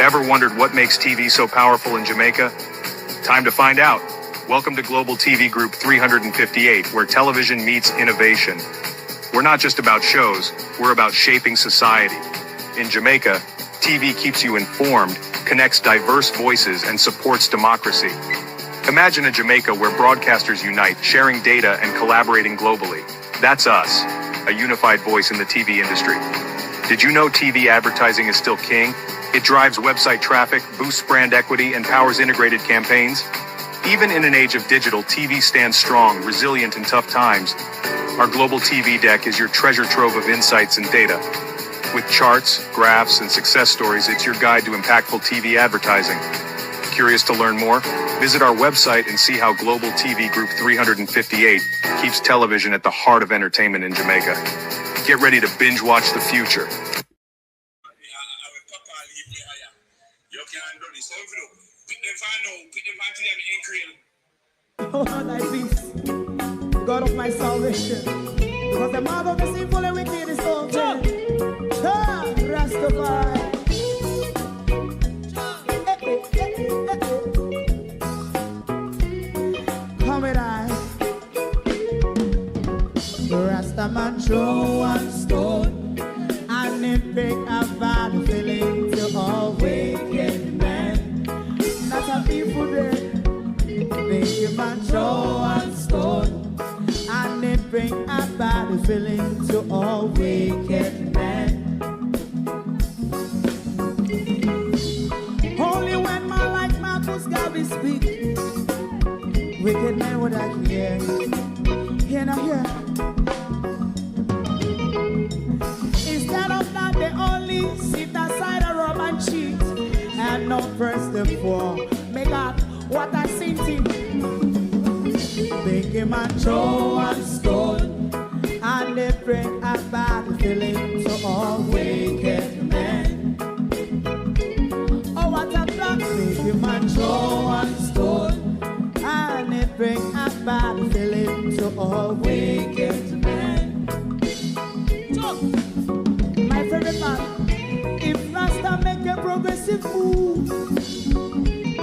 Ever wondered what makes TV so powerful in Jamaica? Time to find out. Welcome to Global TV Group 358, where television meets innovation. We're not just about shows, we're about shaping society. In Jamaica, TV keeps you informed, connects diverse voices, and supports democracy. Imagine a Jamaica where broadcasters unite, sharing data and collaborating globally. That's us, a unified voice in the TV industry. Did you know TV advertising is still king? It drives website traffic, boosts brand equity, and powers integrated campaigns. Even in an age of digital, TV stands strong, resilient in tough times. Our Global TV Deck is your treasure trove of insights and data. With charts, graphs, and success stories, it's your guide to impactful TV advertising. Curious to learn more? Visit our website and see how Global TV Group 358 keeps television at the heart of entertainment in Jamaica. Get ready to binge watch the future. Oh, thy peace, God of my salvation, because the mouth of the sinful and wicked is open. Rastafari. Come with I. Rastaman throw one stone, and it bring a bad feeling to all wicked men. That's a people there. Make a man throw one stone, and it bring a bad feeling to all wicked men. Only when man like Marcus Garvey speak, wicked men would I hear. Hear now hear. Instead of that, they only sit aside and rub and cheat, and not press the floor. Make up what I seen to make a man throw one stone, and they bring a bad feeling to all wicked men. Oh, what a plan! Make a man throw one stone, and they bring a bad feeling to all wicked men. My favorite part, if Rasta make a progressive move,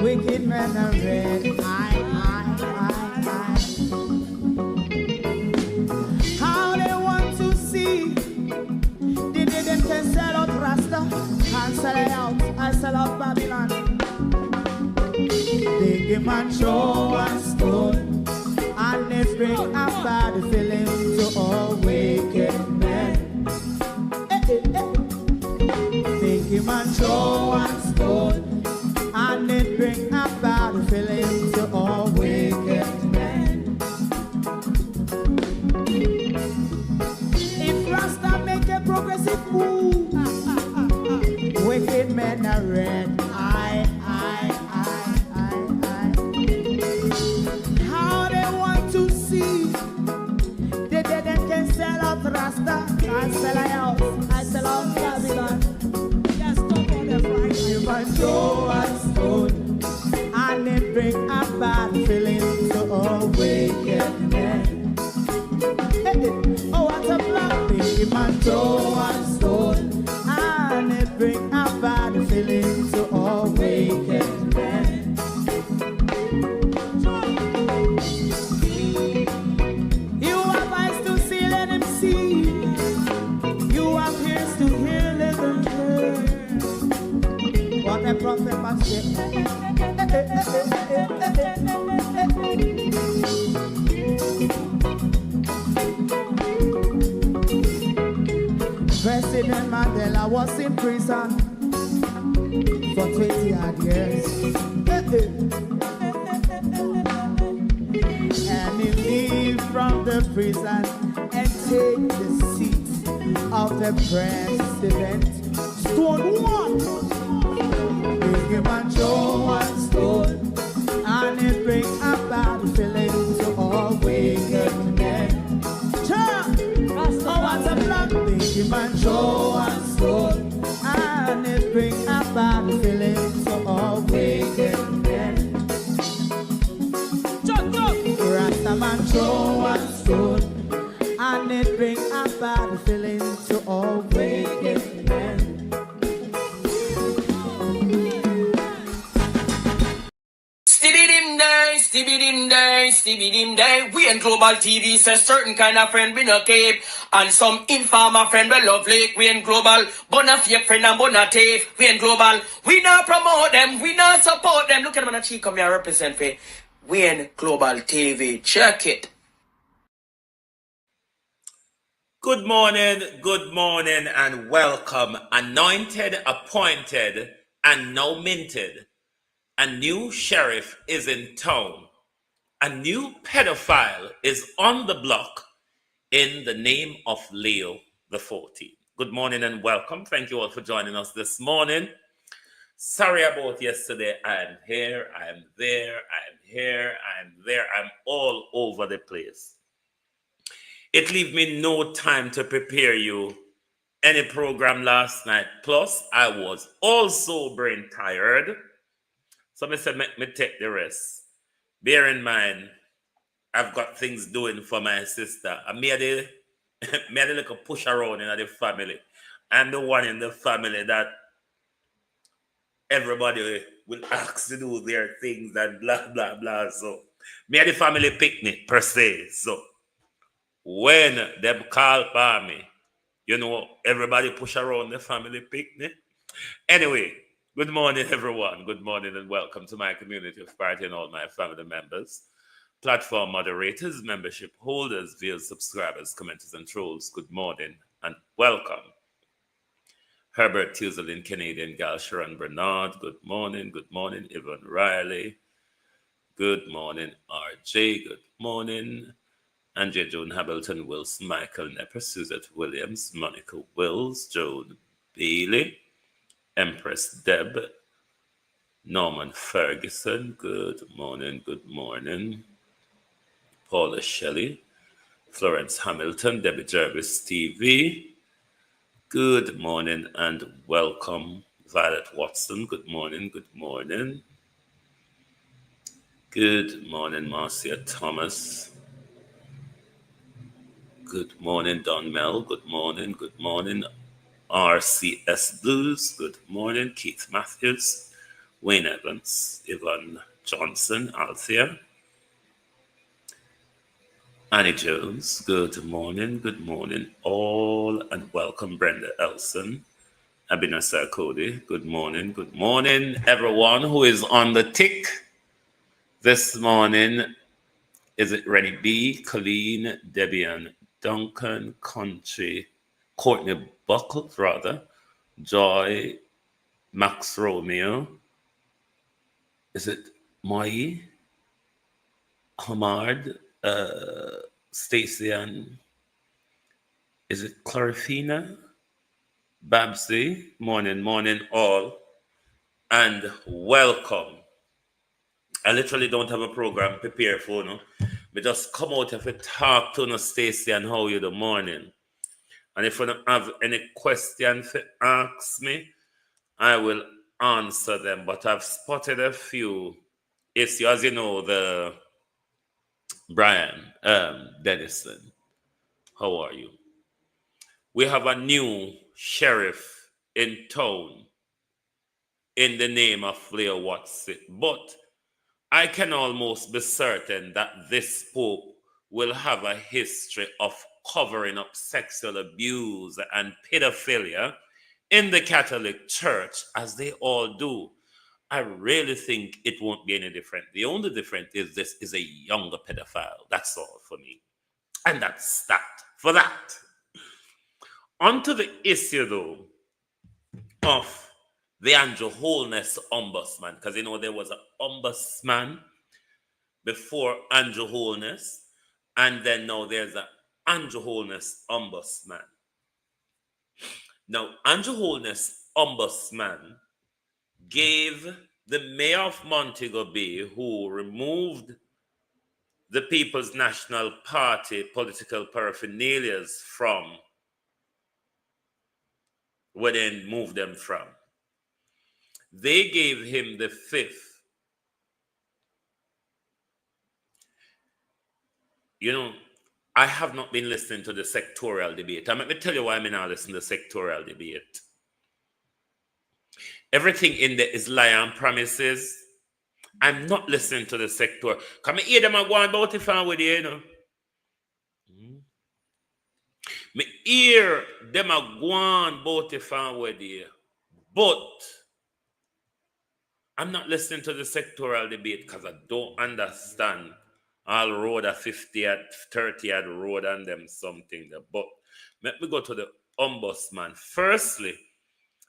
wicked men are red. How they want to see the day them can sell out Rasta and sell it out. I sell out Babylon. Big man throw one stone, and they bring a bad feeling to all wicked men. Big man throw one stone, and it bring a bad feeling to all wicked men. If Rasta make a progressive move, wicked men are red. How they want to see the dead can sell out Rasta and sell out. I sell out Babylon. Yes, stop on the Friday. You might throw a stone, and it bring a bad feeling to all wicked men. Oh, what a plan! Big man throw a stone, and it bring a bad feeling to all wicked men. You have eyes to see, let him see. You have ears to hear, let them hear. What a prophet must say. President Mandela was in prison for 20 odd years. And he leave from the prison and take the seat of the president. Stone one. Big man throw one stone, and it bring a bad feeling to all wicked men. Oh, what a plan! Big man throw one stone, and it bring a bad feeling to all wicked men. Rastaman throw one stone, and it bring a bad feeling to all wicked men. Stevie dim day. We in Global TV says certain kind of friend we no keep. And some informer friend we lovely. We in Global. Bona fake friend and bona thief. We in Global. We not promote them. We not support them. Look at them on the cheek come here represent for. We in Global TV. Check it. Good morning, and welcome. Anointed, appointed, and now minted. A new sheriff is in town. A new pedophile is on the block in the name of Leo the 14th. Good morning and welcome. Thank you all for joining us this morning. Sorry about yesterday. I am here, I am there, I am here, I am there. I'm all over the place. It leave me no time to prepare you any program last night. Plus, I was also brain tired. So I said, make me take the rest. Bear in mind, I've got things doing for my sister. I made a little push around in the family. I'm the one in the family that everybody will ask to do their things and blah, blah, blah. So, me had the family picnic per se. So, when them call for me, you know, everybody push around the family picnic. Anyway, good morning, everyone. Good morning and welcome to my community of party and all my family members, platform moderators, membership holders, viewers, subscribers, commenters, and trolls. Good morning and welcome. Herbert Tuzelin, Canadian gal, Sharon Bernard. Good morning. Good morning, Yvonne Riley. Good morning, RJ. Good morning. Andrea Joan Hamilton, Wilson, Michael Nepper, Suzette Williams, Monica Wills, Joan Bailey, Empress Deb, Norman Ferguson, good morning, Paula Shelley, Florence Hamilton, Debbie Jervis TV, good morning and welcome, Violet Watson, good morning, Marcia Thomas, good morning, Don Mel. Good morning. RCS Blues. Good morning, Keith Matthews, Wayne Evans, Yvonne Johnson, Althea, Annie Jones. Good morning, all, and welcome, Brenda Elson, Abinasar Cody. Good morning, everyone who is on the tick this morning. Is it Rennie B, Colleen, Debian, Duncan, Country, Courtney Buckles, rather, Joy, Max Romeo, is it Mai, Hamard, Stacey Ann, is it Clarifina, Babsy, morning all, and welcome. I literally don't have a program prepared for you. We just come out if we talk to Stacey and how you the morning. And if you don't have any questions to ask me, I will answer them. But I've spotted a few issues. As you know, the Brian Dennison. How are you? We have a new sheriff in town in the name of Leo Watson. But I can almost be certain that this Pope will have a history of covering up sexual abuse and pedophilia in the Catholic Church, as they all do. I really think it won't be any different. The only difference is this is a younger pedophile. That's all for me. And that's that for that. On to the issue, though, of the Andrew Holness ombudsman, because you know there was an ombudsman before Andrew Holness, and then now there's an Andrew Holness ombudsman. Now, Andrew Holness ombudsman gave the mayor of Montego Bay, who removed the People's National Party political paraphernalia from where they moved them from. They gave him the 5th. You know, I have not been listening to the sectorial debate. Let me tell you why I'm not listening to the sectorial debate. Everything in there is lie and promises. I'm not listening to the sector. Come hear them go on about it fan with you, you know. Me hear them go on about it fan with you. But I'm not listening to the sectoral debate because I don't understand all road at 50 at 30 at road and them something there. But let me go to the ombudsman. Firstly,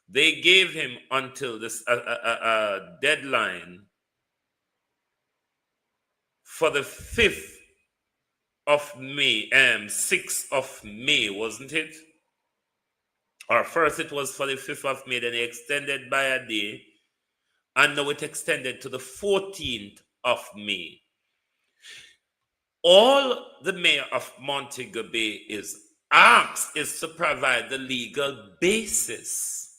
they gave him until this deadline for the 5th of May, 6th of May, wasn't it? Or first it was for the 5th of May, then he extended by a day, and now it extended to the 14th of May. All the mayor of Montego Bay is asked is to provide the legal basis.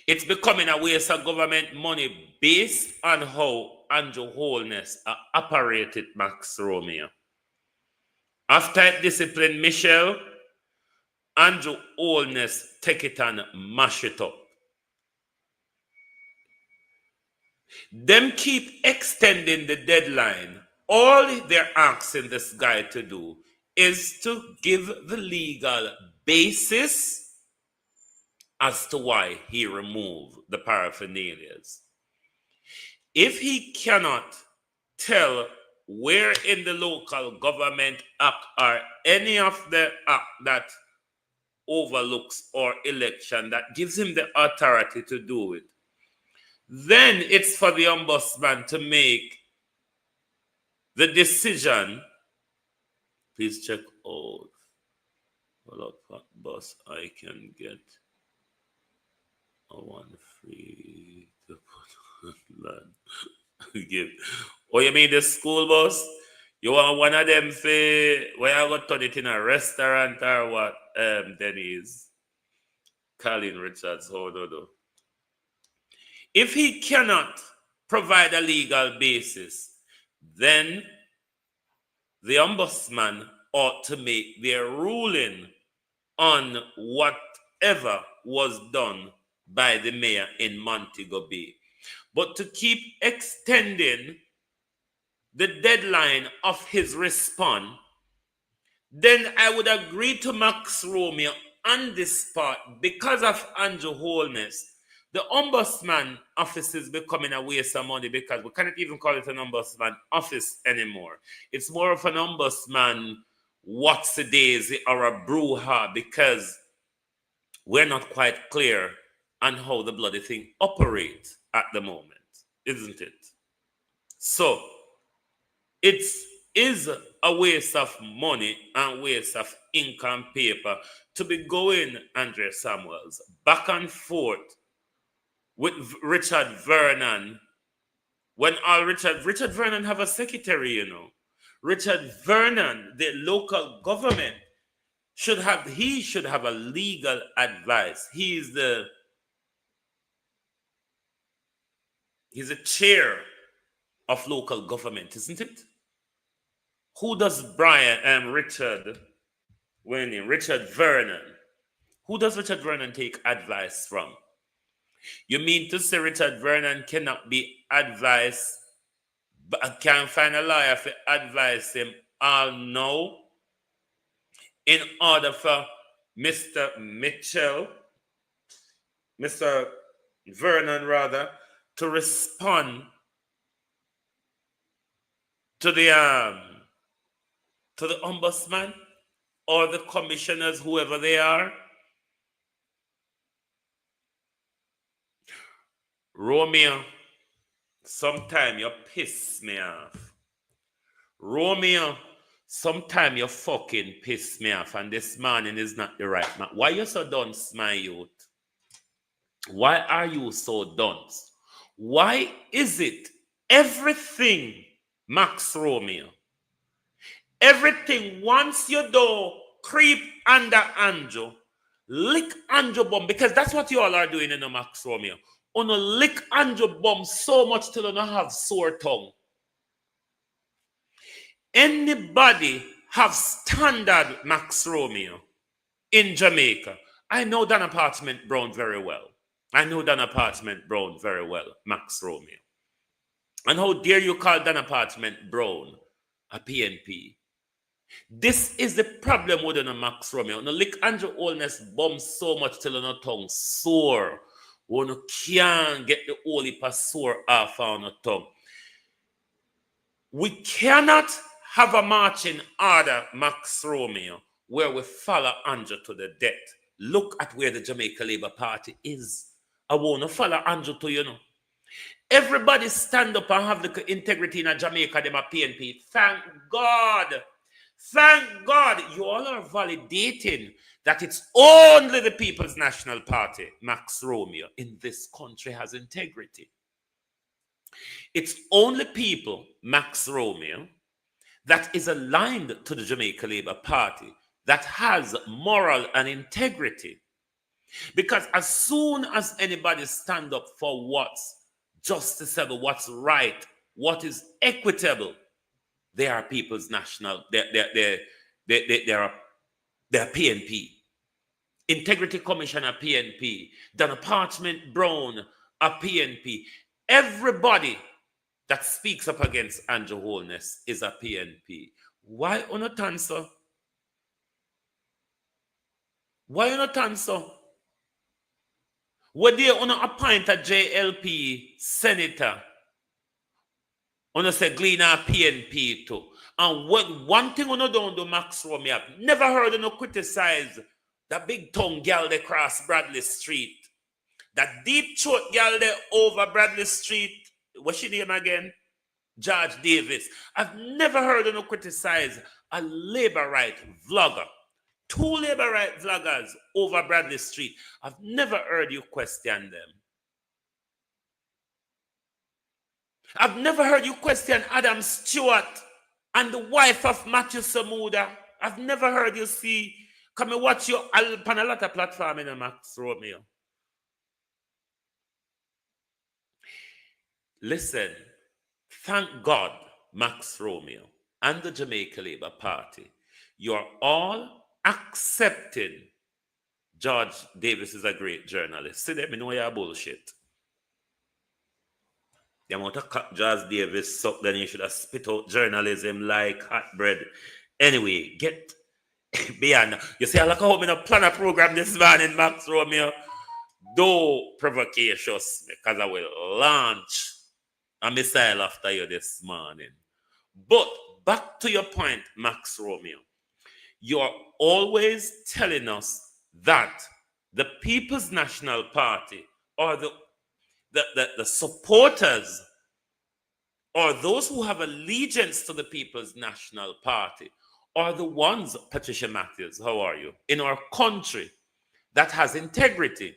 It's becoming a waste of government money based on how Andrew Holness operated Max Romeo. After it disciplined Michelle, Andrew Holness take it and mash it up. Them keep extending the deadline. All they're asking this guy to do is to give the legal basis as to why he removed the paraphernalias. If he cannot tell where in the local government act or any of the act that overlooks or election that gives him the authority to do it, then it's for the ombudsman to make the decision. Please check out what bus I can get a one free to put on land. Give. Oh, you mean the school bus? You want one of them for where I got turn it in a restaurant or what? Denny's. Colin Richards, hold on. If he cannot provide a legal basis, then the ombudsman ought to make their ruling on whatever was done by the mayor in Montego Bay. But to keep extending the deadline of his response, then I would agree to Max Romeo on this part because of Andrew Holness. The ombudsman office is becoming a waste of money because we cannot even call it an ombudsman office anymore. It's more of an ombudsman what's the daisy or a brouhaha because we're not quite clear on how the bloody thing operates at the moment, isn't it? So it is a waste of money and waste of ink and paper to be going, Andrea Samuels, back and forth with Richard Vernon, when all Richard Vernon have a secretary, you know. Richard Vernon, the local government, should have a legal advice. He's the chair of local government, isn't it? Who does Richard Vernon? Who does Richard Vernon take advice from? You mean to say Richard Vernon cannot be advised, but can find a lawyer to advise him all now in order for Mr. Vernon rather, to respond to the ombudsman or the commissioners, whoever they are? Romeo, sometime you piss me off. Romeo, sometime you fucking piss me off, and this morning is not the right man. Why you so dunce, my youth? Why are you so dunce? Why is it everything, Max Romeo, everything once you do creep under Andrew, lick Andrew bum, because that's what you all are doing in a Max Romeo. On a lick Andrew bum so much till you don't have sore tongue. Anybody have standard Max Romeo in Jamaica? I know Dan Apartment Brown very well. Max Romeo. And how dare you call Donna Parchment Brown a PNP? This is the problem with the Max Romeo. No lick Andrew Holness bomb so much till no tongue sore. One can't get the whole heap of sore off on the tongue. We cannot have a marching order, Max Romeo, where we follow Andrew to the death. Look at where the Jamaica Labour Party is. I want to follow Andrew to, you know. Everybody stand up and have the integrity in Jamaica, them a PNP. Thank God. Thank God you all are validating that it's only the People's National Party, Max Romeo, in this country has integrity. It's only people, Max Romeo, that is aligned to the Jamaica Labour Party that has moral and integrity. Because as soon as anybody stand up for what's justiciable, what's right, what is equitable, they are People's National, they're PNP. Integrity Commissioner PNP. Donna Parchment Brown a PNP. Everybody that speaks up against Andrew Holness is a PNP. Why on a answer? Why on a answer? When they on appoint a JLP senator, on say Gleaner PNP too. And what one thing on don't do Max Romeo, I've never heard no criticize that big tongue girl they cross Bradley Street. That deep throat girl there over Bradley Street. What's she name again? George Davis. I've never heard no criticize a labor right vlogger. 2 labor right vloggers over Bradley Street. I've never heard you question them. I've never heard you question Adam Stewart and the wife of Matthew Samuda. I've never heard you see. Come and watch you on a lot of platform in Max Romeo. Listen, thank God, Max Romeo and the Jamaica Labour Party, you're all accepting George Davis is a great journalist. See, let me know your bullshit. The amount of George Davis suck, then you should have spit out journalism like hot bread. Anyway, get beyond. You see, I like how I'm going to plan a program this morning, Max Romeo. Though provocacious, because I will launch a missile after you this morning. But back to your point, Max Romeo. You're always telling us that the People's National Party or the supporters or those who have allegiance to the People's National Party are the ones, Patricia Matthews, how are you, in our country that has integrity.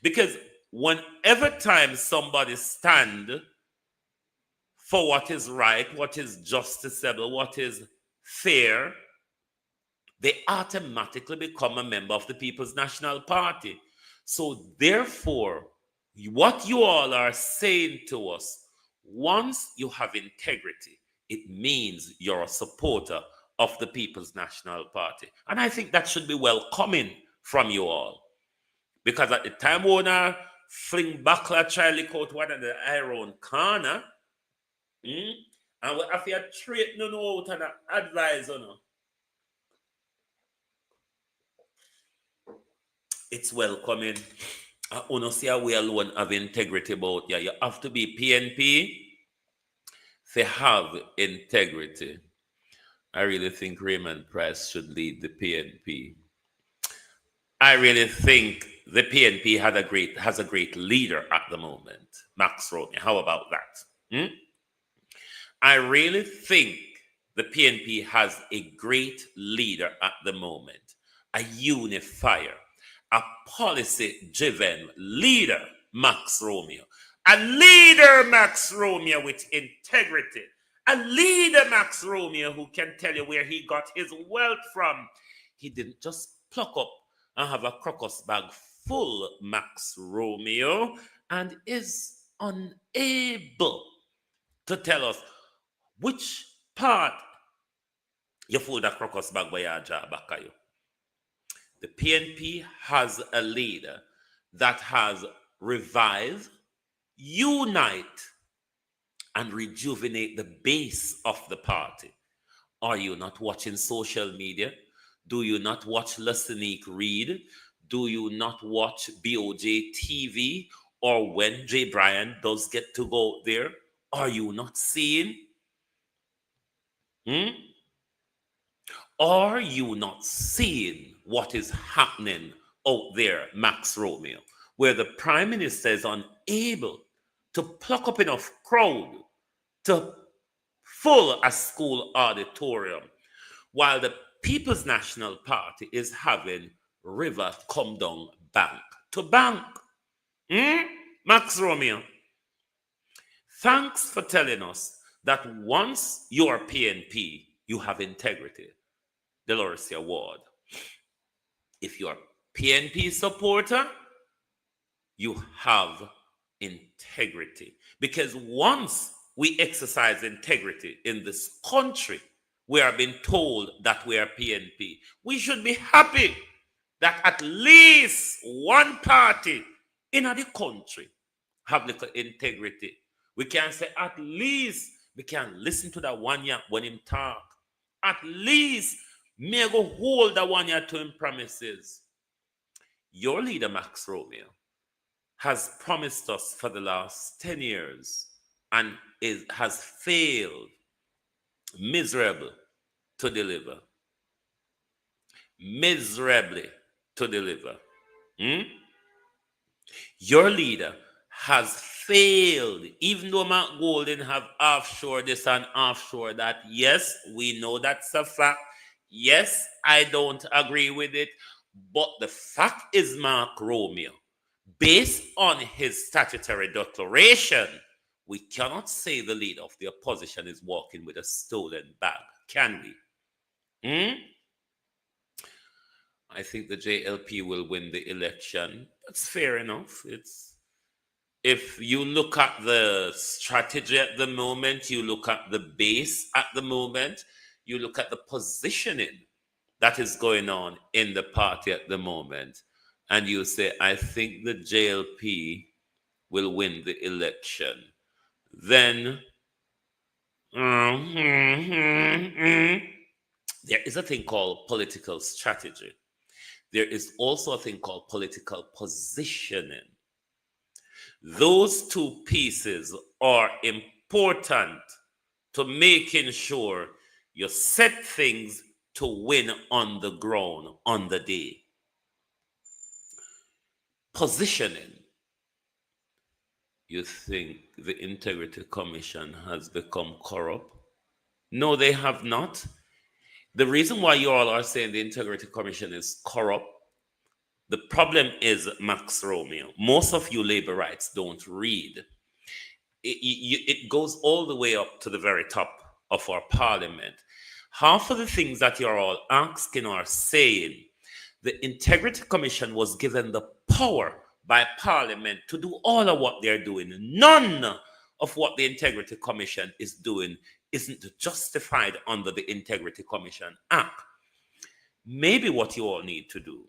Because whenever time somebody stand for what is right, what is justiciable, what is fair, they automatically become a member of the People's National Party. So therefore, what you all are saying to us, once you have integrity, it means you're a supporter of the People's National Party. And I think that should be welcoming from you all. Because at the time when I fling buckler, try to lick out one of the iron corner, and we have to treat no out and advise on. It's welcoming. I want to see how we alone have integrity about you. You have to be PNP to have integrity. I really think Raymond Price should lead the PNP. I really think the PNP has a great leader at the moment, Max Romeo. How about that? I really think the PNP has a great leader at the moment, a unifier, a policy-driven leader, Max Romeo. A leader, Max Romeo, with integrity. A leader, Max Romeo, who can tell you where he got his wealth from. He didn't just pluck up and have a crocus bag full, Max Romeo, and is unable to tell us which part you fold that crocus bag by your jaw back at you. The PNP has a leader that has revived, unite, and rejuvenate the base of the party. Are you not watching social media? Do you not watch Lesonique Reed? Do you not watch BOJ TV? Or when Jay Bryan does get to go there, are you not seeing? Are you not seeing what is happening out there, Max Romeo, where the Prime Minister is unable to pluck up enough crowd to fill a school auditorium, while the People's National Party is having river come down bank to bank? Max Romeo, thanks for telling us that once you are PNP, you have integrity. Delorcia Ward, if you're a PNP supporter, you have integrity. Because once we exercise integrity in this country, we are being told that we are PNP. We should be happy that at least one party in the country have little integrity. We can say at least we can listen to that one year when him talk. At least may go hold that one year to him promises. Your leader, Max Romeo, has promised us for the last 10 years and has failed miserably to deliver. Miserably to deliver. Your leader has failed, even though Mark Golden have offshore this and offshore that. Yes, we know that's a fact. Yes, I don't agree with it. But the fact is, Mark Romeo, based on his statutory declaration, we cannot say the leader of the opposition is walking with a stolen bag, can we? I think the JLP will win the election. That's fair enough. If you look at the strategy at the moment, you look at the base at the moment, you look at the positioning that is going on in the party at the moment, and you say, I think the JLP will win the election, then there is a thing called political strategy. There is also a thing called political positioning. Those two pieces are important to making sure you set things to win on the ground on the day. Positioning. You think the Integrity Commission has become corrupt? No, they have not. The reason why you all are saying the Integrity Commission is corrupt, the problem is, Max Romeo, most of you labor rights don't read. It goes all the way up to the very top of our parliament. Half of the things that you're all asking or saying, the Integrity Commission was given the power by Parliament to do all of what they're doing. None of what the Integrity Commission is doing isn't justified under the Integrity Commission Act. Maybe what you all need to do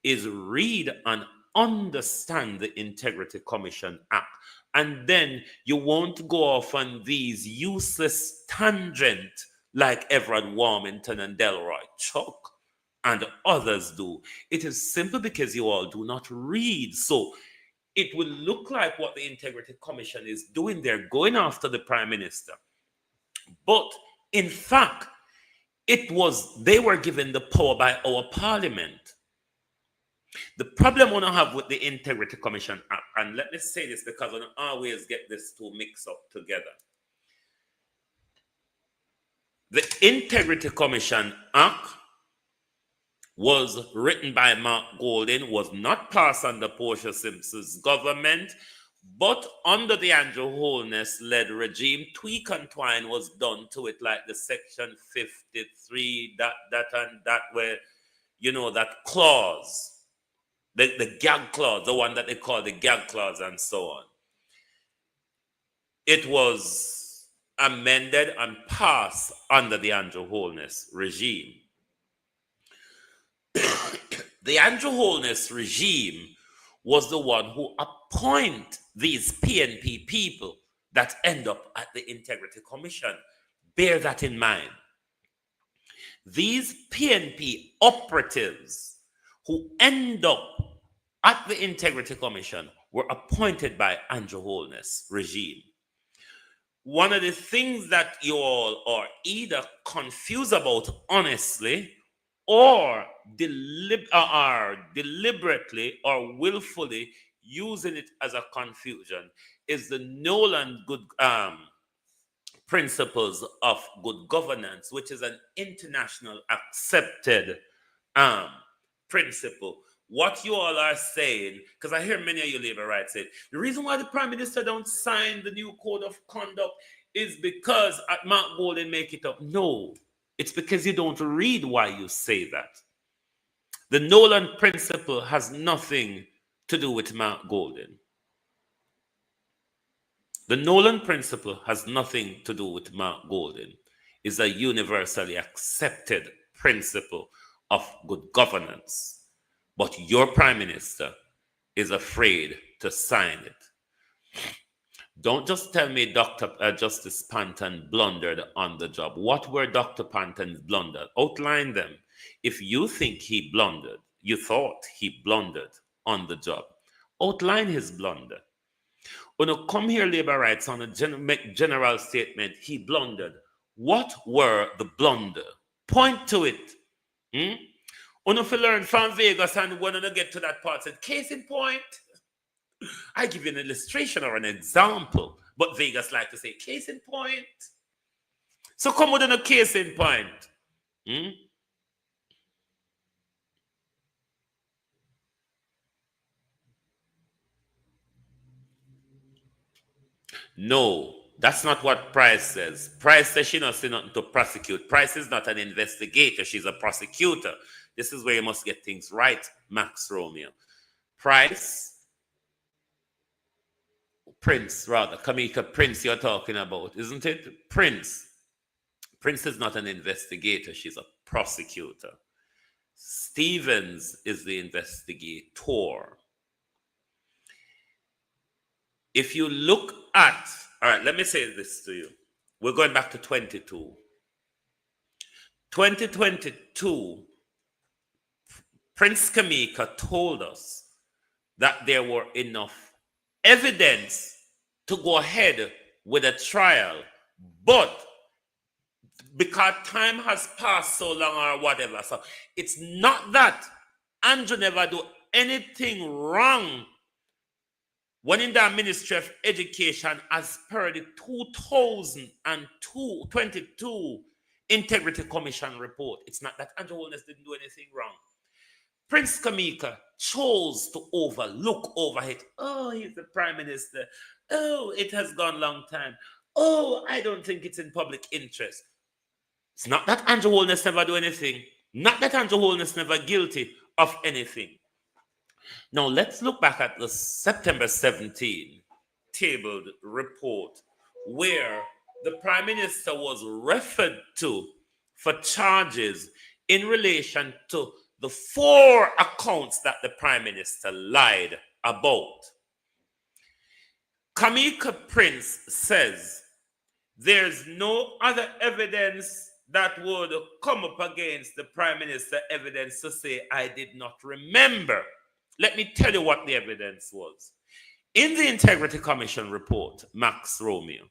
is read and understand the Integrity Commission Act, and then you won't go off on these useless tangents like Everett Warmington and Delroy Chuck and others do. It is simply because you all do not read. So it will look like what the Integrity Commission is doing. They're going after the Prime Minister. But in fact, they were given the power by our Parliament. The problem we don't have with the Integrity Commission Act, and let me say this because I don't always get this two mixed up together. The Integrity Commission Act was written by Mark Golding, was not passed under Portia Simpson's government, but under the Andrew Holness-led regime, tweak and twine was done to it, like the Section 53, that and that, where, that clause, the gag clause, the one that they call the gag clause and so on. It was amended and passed under the Andrew Holness regime. The Andrew Holness regime was the one who appointed these PNP people that end up at the Integrity Commission. Bear that in mind. These PNP operatives who end up at the Integrity Commission were appointed by Andrew Holness regime. One of the things that you all are either confused about honestly or are deliberately or willfully using it as a confusion is the Nolan good principles of good governance, which is an international accepted principle. What you all are saying, because I hear many of you labor rights say, the reason why the Prime Minister don't sign the new code of conduct is because Mark Golding make it up. No, it's because you don't read why you say that. The Nolan principle has nothing to do with Mark Golding. The Nolan principle has nothing to do with Mark Golding. It's a universally accepted principle of good governance. But your Prime Minister is afraid to sign it. Don't just tell me Dr. Justice Panton blundered on the job. What were Dr. Panton's blunders? Outline them. If you think he blundered, you thought he blundered on the job, outline his blunder. When you come here, labor rights, on a general statement, he blundered. What were the blunder? Point to it. If you learn from Vegas and when you get to that part, said, case in point, I give you an illustration or an example, but Vegas like to say, case in point. So come with a case in point. No, that's not what Price says. Price says she not say nothing to prosecute. Price is not an investigator. She's a prosecutor. This is where you must get things right, Max Romeo. Prince, rather. Kamika Prince you're talking about, isn't it? Prince is not an investigator. She's a prosecutor. Stevens is the investigator. If you look at, all right, let me say this to you. We're going back to 2022, Prince Kamika told us that there were enough evidence to go ahead with a trial, but because time has passed so long or whatever, so it's not that Andrew never do anything wrong when in the Ministry of Education as per the 2022 Integrity Commission report. It's not that Andrew Holness didn't do anything wrong. Prince Kamika chose to overlook over it. Oh, he's the Prime Minister. Oh, it has gone long time. Oh, I don't think it's in public interest. It's not that Andrew Holness never do anything. Not that Andrew Holness never guilty of anything. Now, let's look back at the September 17 tabled report where the Prime Minister was referred to for charges in relation to the 4 accounts that the Prime Minister lied about. Kamika Prince says there's no other evidence that would come up against the Prime Minister evidence to say, I did not remember. Let me tell you what the evidence was. In the Integrity Commission report, Max Romeo,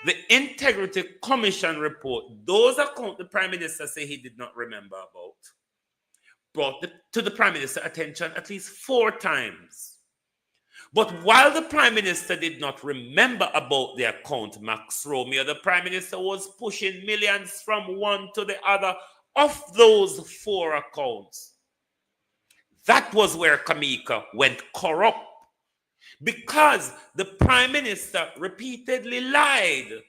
the Integrity Commission report, those accounts the Prime Minister say he did not remember about, brought to the Prime Minister attention at least 4 times. But while the Prime Minister did not remember about the account, Max Romeo, the Prime Minister was pushing millions from one to the other of those 4 accounts. That was where Kamika went corrupt, because the Prime Minister repeatedly lied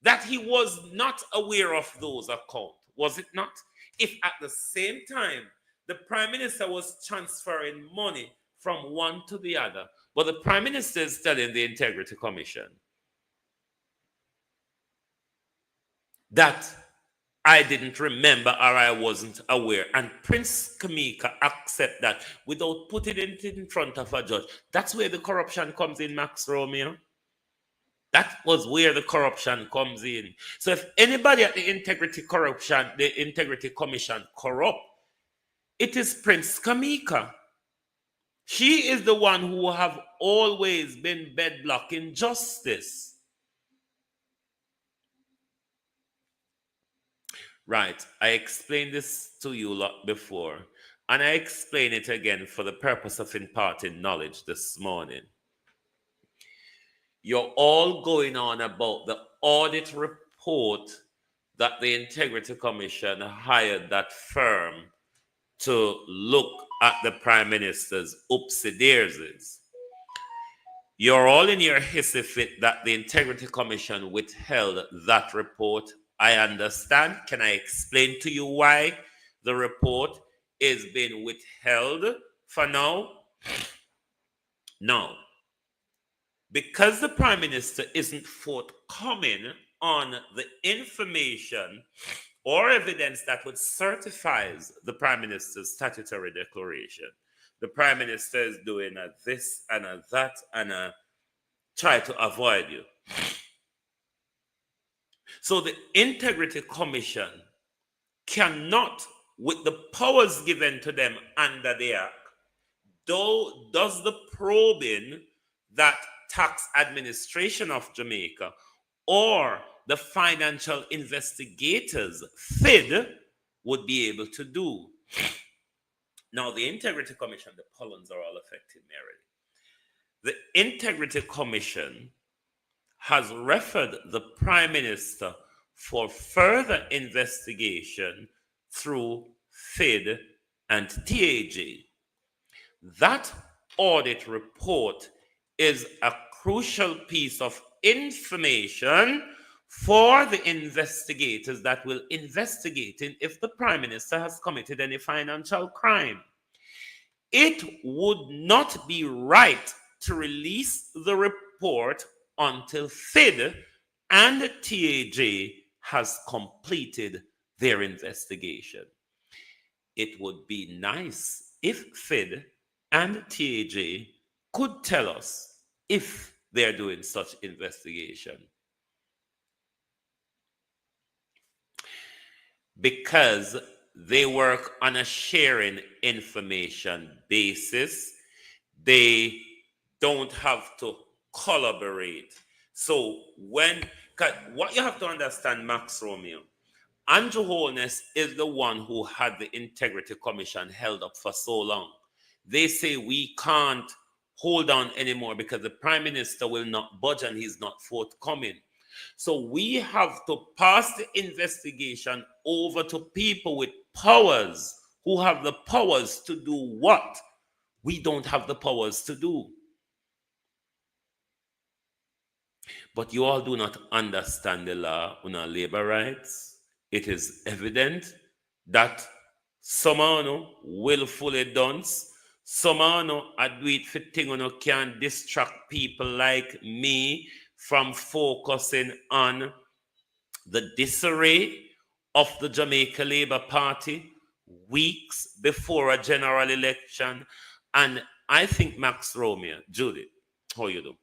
that he was not aware of those accounts. Was it not? If at the same time the Prime Minister was transferring money from one to the other, but the Prime Minister is telling the Integrity Commission that I didn't remember or I wasn't aware. And Prince Kamika accept that without putting it in front of a judge. That's where the corruption comes in, Max Romeo. That was where the corruption comes in. So if anybody at the Integrity Commission corrupt, it is Prince Kamika. She is the one who have always been bedblock in justice. Right, I explained this to you lot before, and I explain it again for the purpose of imparting knowledge this morning. You're all going on about the audit report that the Integrity Commission hired that firm to look at the Prime Minister's oopsie daisies. You're all in your hissy fit that the Integrity Commission withheld that report. I understand. Can I explain to you why the report is being withheld for now? No. Because the Prime Minister isn't forthcoming on the information or evidence that would certify the Prime Minister's statutory declaration. The Prime Minister is doing a this and a that and a try to avoid you. So the Integrity Commission cannot, with the powers given to them under the Act, does the probing that Tax Administration of Jamaica or the financial investigators, FID, would be able to do. Now, the Integrity Commission, the pollens are all affecting me already. The Integrity Commission has referred the Prime Minister for further investigation through FID and TAG. That audit report is a crucial piece of information for the investigators that will investigate if the Prime Minister has committed any financial crime. It would not be right to release the report until FID and TAG has completed their investigation. It would be nice if FID and TAG could tell us if they're doing such investigation. Because they work on a sharing information basis, they don't have to collaborate. So what you have to understand, Max Romeo, Andrew Holness is the one who had the Integrity Commission held up for so long. They say we can't hold on anymore because the Prime Minister will not budge and he's not forthcoming. So we have to pass the investigation over to people with powers who have the powers to do what we don't have the powers to do. But you all do not understand the law on our labor rights. It is evident that someone willfully dons, someone do it for things can distract people like me from focusing on the disarray of the Jamaica Labour Party weeks before a general election. And I think, Max Romeo, Judy, how you do?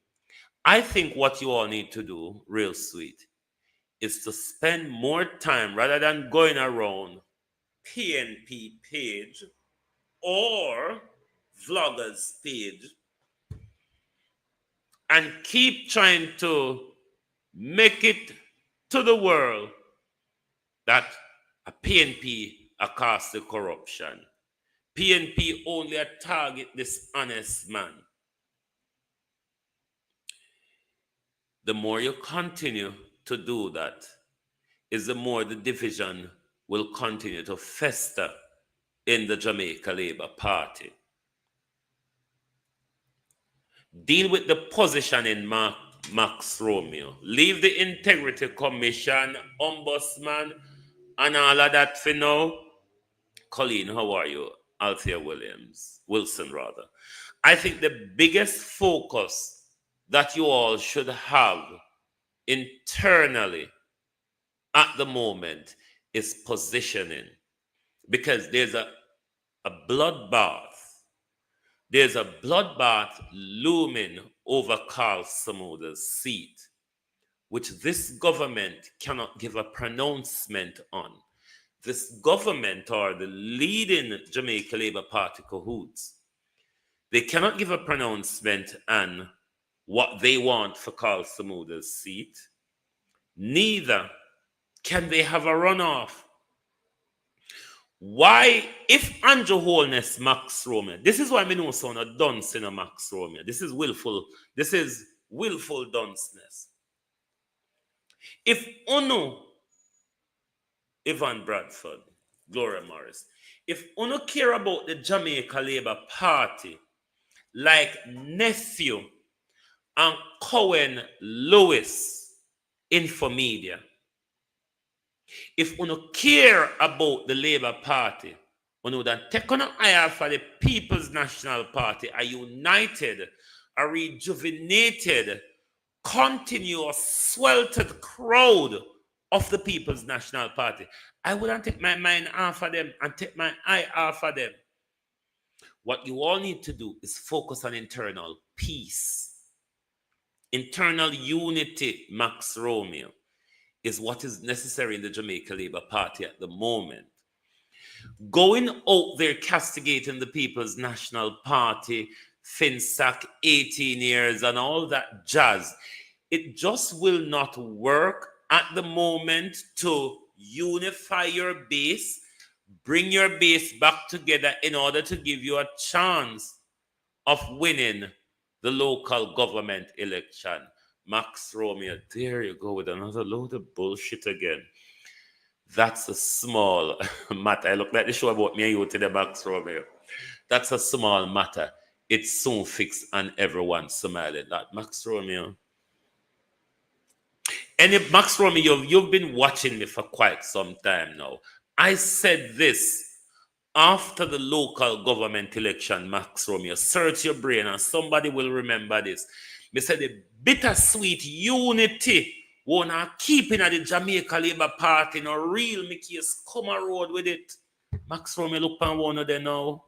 I think what you all need to do, real sweet, is to spend more time rather than going around PNP page or vloggers page and keep trying to make it to the world that a PNP are cast the corruption. PNP only a target this honest man. The more you continue to do that, is the more the division will continue to fester in the Jamaica Labour Party. Deal with the position in Max Romeo. Leave the Integrity Commission, Ombudsman, and all of that for now. Colleen, how are you? Althea Wilson. I think the biggest focus that you all should have internally at the moment is positioning. Because there's a bloodbath. There's a bloodbath looming over Carl Samuda's seat. which this government cannot give a pronouncement on. This government, or the leading Jamaica Labour Party cahoots, they cannot give a pronouncement on what they want for Carl Samuda's seat. Neither can they have a runoff. Why, if Andrew Holness, Max Romeo, this is why I know sound a dunce in a Max Romeo. This is willful dunceness. If Uno, Ivan Bradford, Gloria Morris, if Uno care about the Jamaica Labour Party like Nephew and Cohen Lewis Infomedia, if Uno care about the Labour Party, Uno then take on an eye for the People's National Party, a united, a rejuvenated, continuous, sweltered crowd of the People's National Party. I wouldn't take my mind off of them and take my eye off of them. What you all need to do is focus on internal peace. Internal unity, Max Romeo, is what is necessary in the Jamaica Labour Party at the moment. Going out there castigating the People's National Party, FinSAC, 18 years and all that jazz, it just will not work at the moment to unify your base, bring your base back together in order to give you a chance of winning the local government election. Max Romeo, there you go with another load of bullshit again. That's a small matter. I look like the show about me and you today, Max Romeo. That's a small matter. It's soon fixed and everyone's smiling. That Max Romeo. And if Max Romeo, you've been watching me for quite some time now. I said this after the local government election, Max Romeo. Search your brain and somebody will remember this. Me said the bittersweet unity wanna keeping at the Jamaica Labour Party, no real me case come a road with it. Max Romeo, look pan one of them now.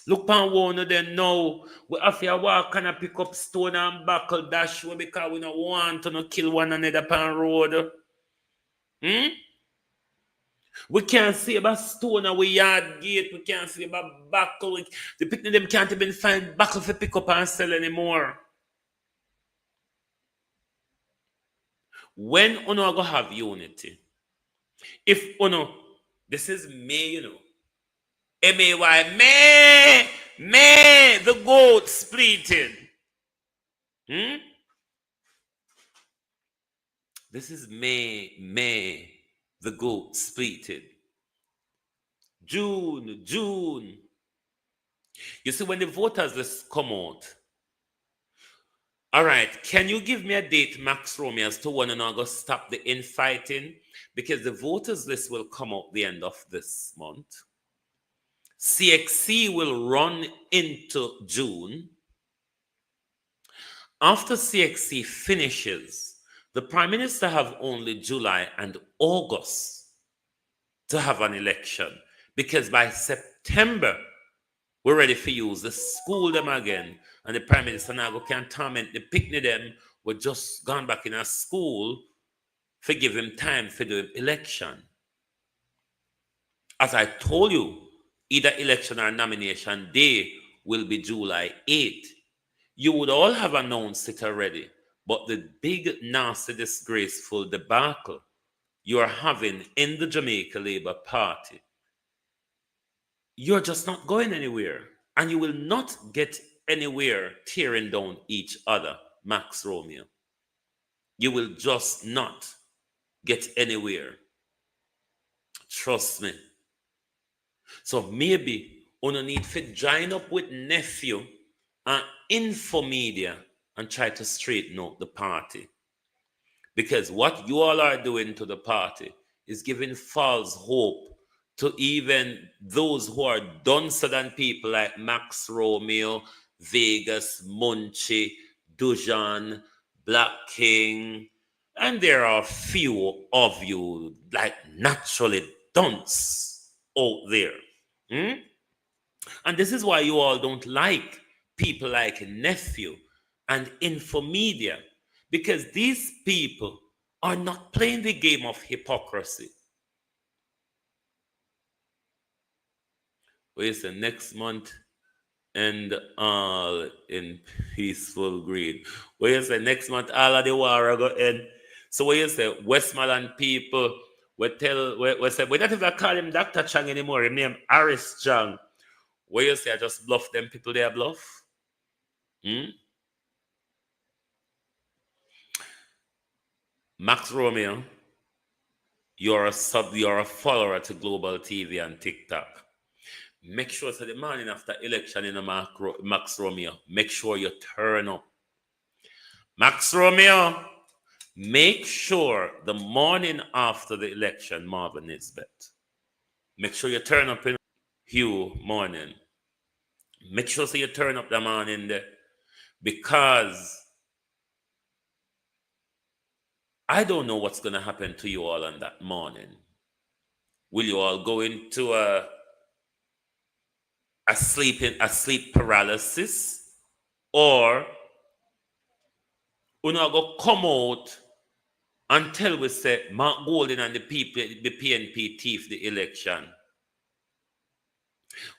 Look pan one of them now. We have to walk and pick up stone and buckle dash because we don't want to kill one another pan road. We can't see about stone and we yard gate. We can't see about buckle. The picnic them can't even find buckle for pick up and sell anymore. When uno go have unity, if uno, this is May, you know, M-A-Y, May, the goat splitting. This is May, the goat splitted. June. You see, when the voters list come out, all right, can you give me a date, Max Romeo, as to when I'm going to stop the infighting? Because the voters list will come out the end of this month. CXC will run into June. After CXC finishes, the Prime Minister have only July and August to have an election. Because by September, we're ready for use the school them again. And the Prime Minister now can torment the picnic them were just gone back in a school for give him time for the election. As I told you, either election or nomination day will be July 8th. You would all have announced it already, but the big, nasty, disgraceful debacle you are having in the Jamaica Labour Party, you're just not going anywhere. And you will not get anywhere tearing down each other, Max Romeo. You will just not get anywhere. Trust me. So maybe you need to join up with Nephew and Infomedia and try to straighten out the party. Because what you all are doing to the party is giving false hope to even those who are duncer than people like Max Romeo, Vegas, Munchie, Dujan, Black King, and there are few of you like naturally dunce out there. And this is why you all don't like people like Nephew and Infomedia, Because these people are not playing the game of hypocrisy. Wait, the next month, and all in peaceful greed. Where you say next month all of the war go end. So where you say Westmoreland people we say we don't even call him Dr. Chang anymore, his name Aris Chang. Where you say I just bluff them people they are bluff? Max Romeo, you're a follower to Global TV and TikTok. Make sure so the morning after election in Max Romeo, make sure you turn up. Max Romeo, make sure the morning after the election, Marvin Nisbet. Make sure you turn up in Hugh morning. Make sure so you turn up the morning there. Because I don't know what's going to happen to you all on that morning. Will you all go into a sleep paralysis, or you know go come out until we say Mark Golden and the PNP thief the election?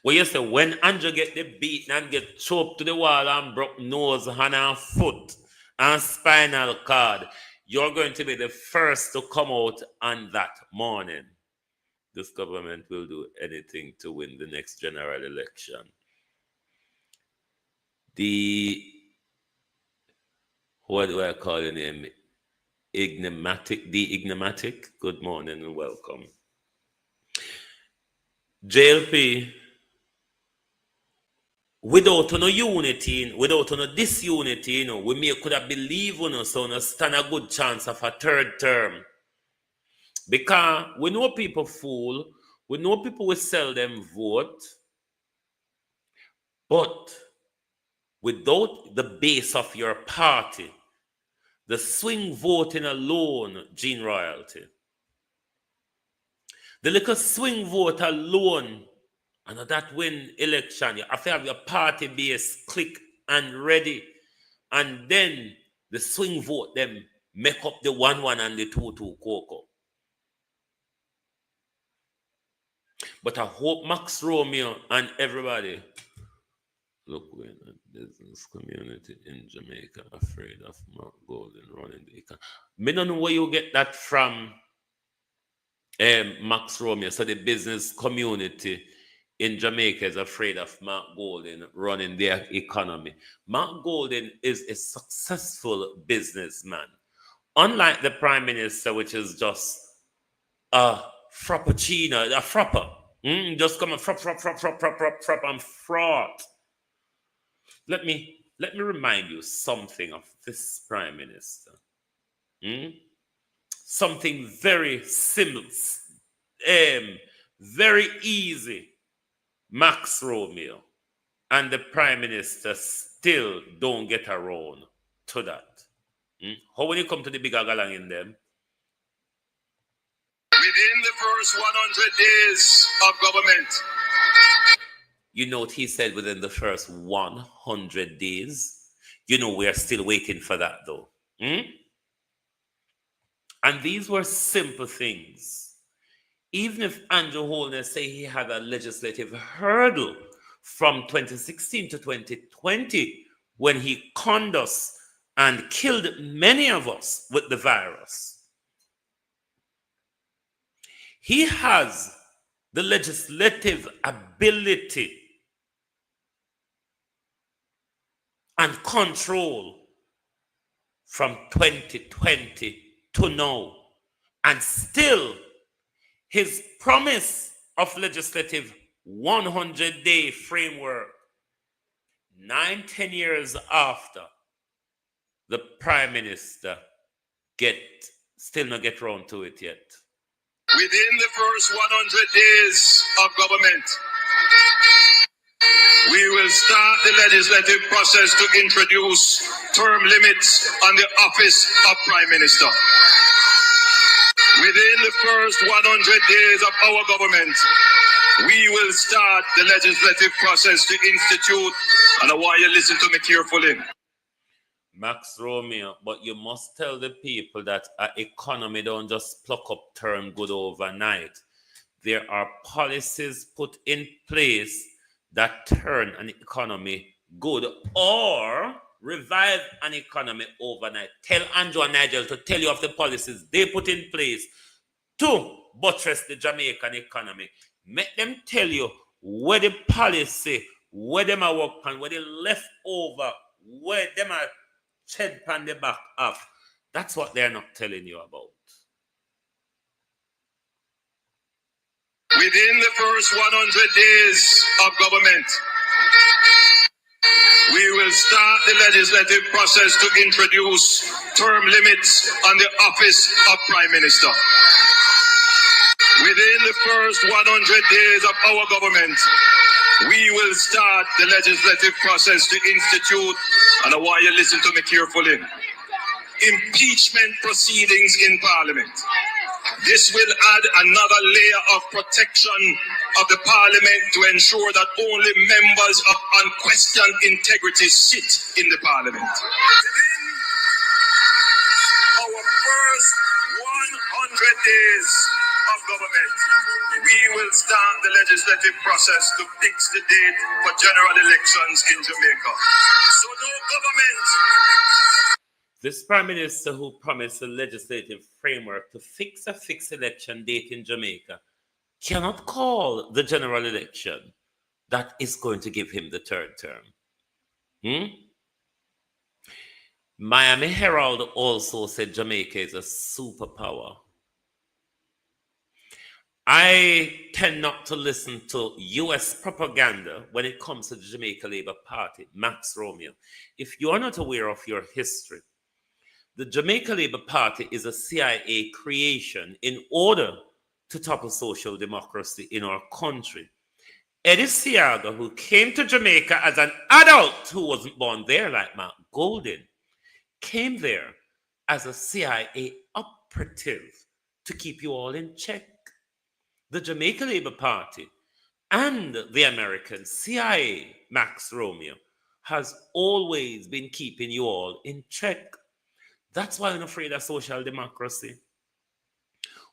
Where you say when Andrew get the beaten and get choked to the wall and broke nose, hand and foot and spinal cord, you're going to be the first to come out on that morning. This government will do anything to win the next general election. What do I call your name? Enigmatic. Good morning and welcome. JLP, without no unity, without no disunity, we could have believed so no stand a good chance of a third term. Because we know people fool, we know people will sell them vote, but without the base of your party, the swing voting alone, Gene Royalty, the little swing vote alone, and that win election, you have to have your party base click and ready, and then the swing vote them make up the 1-1 and the 2-2 cocoa. But I hope Max Romeo and everybody, look, we're in a business community in Jamaica afraid of Mark Golden running the economy. I don't know where you get that from, Max Romeo. So the business community in Jamaica is afraid of Mark Golden running their economy. Mark Golden is a successful businessman. Unlike the Prime Minister, which is just a frappuccino, a frapper. Just come and frap, and fraud. Let me remind you something of this Prime Minister. Something very simple, very easy. Max Romeo and the Prime Minister still don't get around to that. How when you come to the bigger galang in them? Within the first 100 days of government. You know what he said within the first 100 days? You know we are still waiting for that though. And these were simple things. Even if Andrew Holness say he had a legislative hurdle from 2016 to 2020 when he conned us and killed many of us with the virus. He has the legislative ability and control from 2020 to now. And still, his promise of legislative 100-day framework, 9-10 years after, the Prime Minister still not get round to it yet. Within the first 100 days of government, we will start the legislative process to introduce term limits on the office of Prime Minister. Within the first 100 days of our government, we will start the legislative process to institute, and I want you to listen to me carefully. Max Romeo, but you must tell the people that our economy don't just pluck up turn good overnight. There are policies put in place that turn an economy good or revive an economy overnight. Tell Andrew and Nigel to tell you of the policies they put in place to buttress the Jamaican economy. Make them tell you where the policy, where them are work on, where the leftover, where them are shed on the back of. That's what they're not telling you about. Within the first 100 days of government, we will start the legislative process to introduce term limits on the office of Prime Minister. Within the first 100 days of our government, we will start the legislative process to institute, and I want you to listen to me carefully, impeachment proceedings in Parliament. This will add another layer of protection of the Parliament to ensure that only members of unquestioned integrity sit in the Parliament. Within our first 100 days of government, we will start the legislative process to fix the date for general elections in Jamaica. So no government. This Prime Minister who promised a legislative framework to fix a fixed election date in Jamaica cannot call the general election that is going to give him the third term. Miami Herald also said Jamaica is a superpower. I tend not to listen to US propaganda when it comes to the Jamaica Labour Party, Max Romeo. If you are not aware of your history, the Jamaica Labour Party is a CIA creation in order to topple social democracy in our country. Eddie Seaga, who came to Jamaica as an adult who wasn't born there like Mark Golden, came there as a CIA operative to keep you all in check. The Jamaica Labour Party and the American CIA, Max Romeo, has always been keeping you all in check. That's why I'm afraid of social democracy.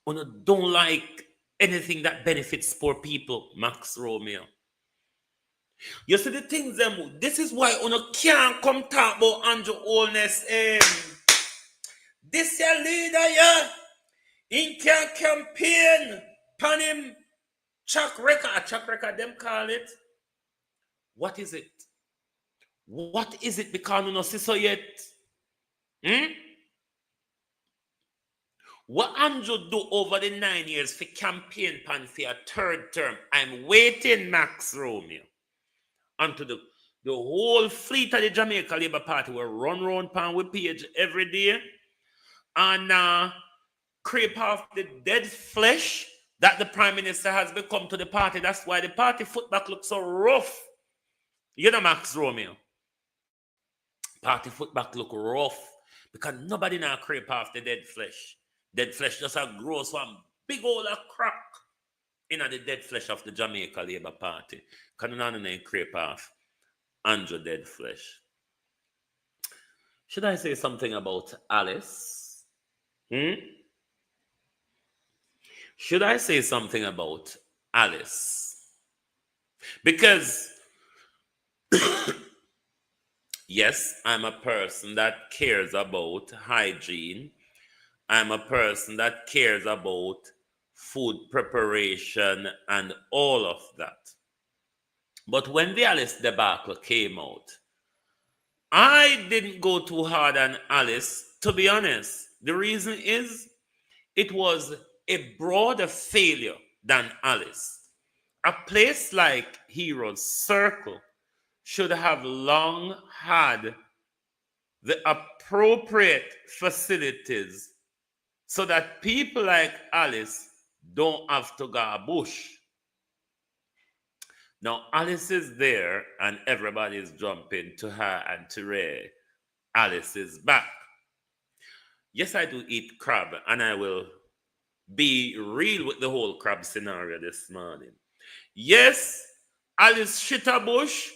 I don't like anything that benefits poor people, Max Romeo. You see the things them. This is why you can't come talk about Andrew Holness. This your leader, yeah. He can campaign pan him track record, them call it. What is it? What is it? Because you don't see so yet. What Andrew do over the 9 years for campaign pan for a third term? I'm waiting, Max Romeo, until the whole fleet of the Jamaica Labour Party will run round pan with page every day and creep off the dead flesh that the Prime Minister has become to the party. That's why the party footback looks so rough. You know, Max Romeo. Party footback look rough because nobody now creep off the dead flesh. Dead flesh just a grows one big old crack in the dead flesh of the Jamaica Labour Party. Can none creep off Andrew dead flesh. Should I say something about Alice? Should I say something about Alice? Because yes, I'm a person that cares about hygiene. I'm a person that cares about food preparation and all of that. But when the Alice debacle came out, I didn't go too hard on Alice, to be honest. The reason is it was a broader failure than Alice. A place like Heroes Circle should have long had the appropriate facilities so that people like Alice don't have to go bush. Now, Alice is there and everybody is jumping to her and to Ray. Alice is back. Yes, I do eat crab and I will be real with the whole crab scenario this morning. Yes, Alice shit a bush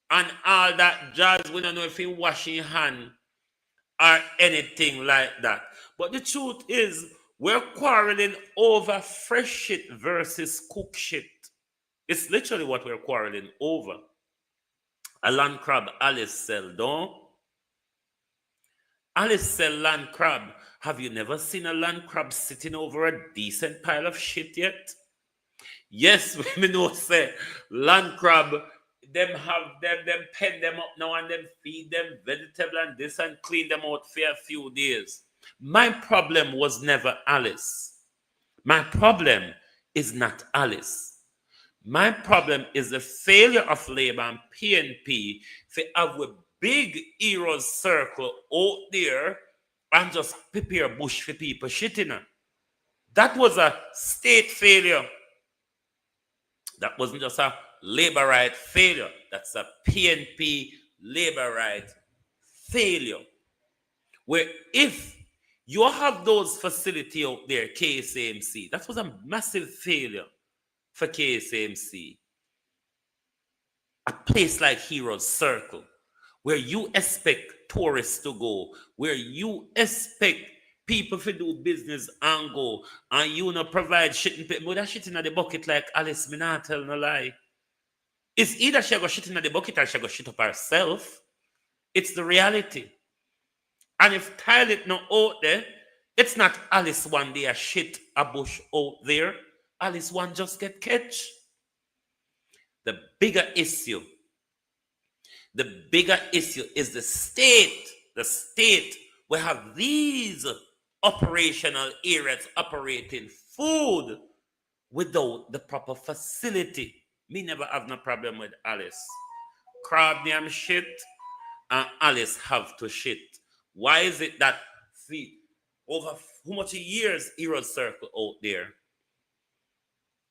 and all that jazz. We don't know if he wash his hand or anything like that. But the truth is, we're quarreling over fresh shit versus cook shit. It's literally what we're quarreling over. A land crab Alice sell, don't? Alice sell land crab. Have you never seen a land crab sitting over a decent pile of shit yet? Yes, we know say land crab, them have them pen them up now and then feed them vegetable and this and clean them out for a few days. My problem was never Alice. My problem is not Alice. My problem is the failure of Labour and PNP to have a big heroes circle out there and just prepare bush for people shitting. That was a state failure. That wasn't just a Labour right failure. That's a PNP Labour right failure. Where if you have those facilities out there, KSAMC, that was a massive failure for KSAMC. A place like Heroes Circle, where you expect tourists to go, where you expect people to do business and go, and you not provide shit and people that shit in the bucket like Alice, me not tell no lie. It's either she go shit in the bucket or she go shit up herself. It's the reality. And if toilet not out there, it's not Alice one day a shit a bush out there. Alice one just get catch. The bigger issue is the state. The state will have these operational areas operating food without the proper facility. Me never have no problem with Alice. Crab name shit and Alice have to shit. Why is it that over how much years Heroes Circle out there?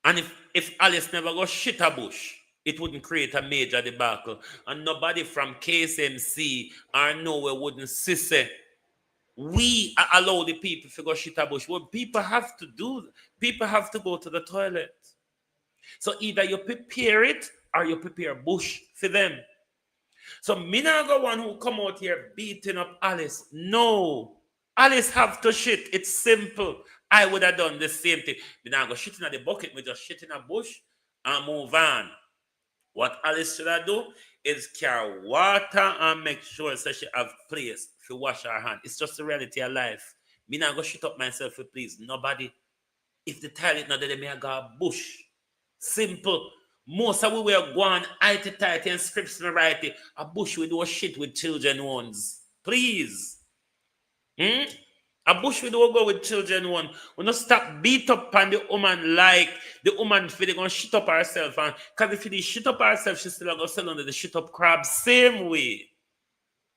And if Alice never go shit a bush, it wouldn't create a major debacle. And nobody from KSMC or nowhere wouldn't say we allow the people to go shit a bush. What people have to do, people have to go to the toilet. So either you prepare it or you prepare bush for them. So me not go one who come out here beating up Alice. No. Alice have to shit. It's simple. I would have done the same thing. Me not go shit in the bucket, me just shit in a bush and move on. What Alice should have do is carry water and make sure that she have place to wash her hand. It's just the reality of life. Me not go shit up myself for please nobody. If the toilet not there, me I go bush. Simple. Most of we were going IT and scripts and writing. A bush we do shit with children ones. Please. A bush we do go with children one. We not stop beat up on the woman like the woman for they gonna shit up herself. And because if they shit up herself, she still gonna sell under the shit up crab same way.